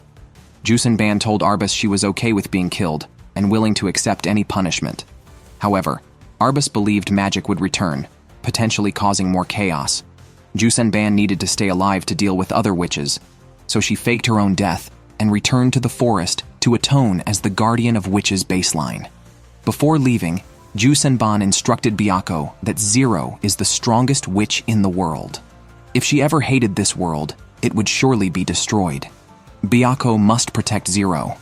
Jusenban told Arbas she was okay with being killed and willing to accept any punishment. However, Arbas believed magic would return, potentially causing more chaos. Jusenban needed to stay alive to deal with other witches, so she faked her own death and returned to the forest to atone as the guardian of witches' baseline. Before leaving, Jusenban instructed Byakko that Zero is the strongest witch in the world. If she ever hated this world, it would surely be destroyed. Byakko must protect Zero.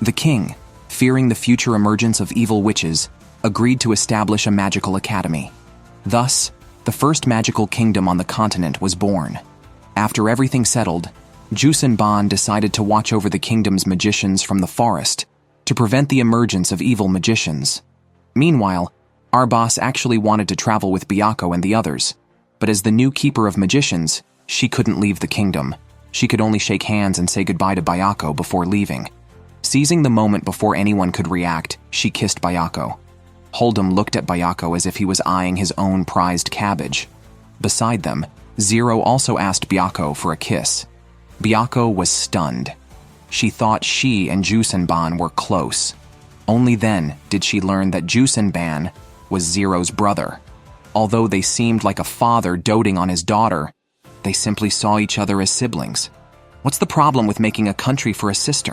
The king, fearing the future emergence of evil witches, agreed to establish a magical academy. Thus, the first magical kingdom on the continent was born. After everything settled, Jusenban decided to watch over the kingdom's magicians from the forest to prevent the emergence of evil magicians. Meanwhile, Arbas actually wanted to travel with Byakko and the others, but as the new keeper of magicians, she couldn't leave the kingdom. She could only shake hands and say goodbye to Byakko before leaving. Seizing the moment before anyone could react, she kissed Bayako. Hold'em looked at Bayako as if he was eyeing his own prized cabbage. Beside them, Zero also asked Byako for a kiss. Byako was stunned. She thought she and Jusenban were close. Only then did she learn that Jusenban was Zero's brother. Although they seemed like a father doting on his daughter, they simply saw each other as siblings. What's the problem with making a country for a sister?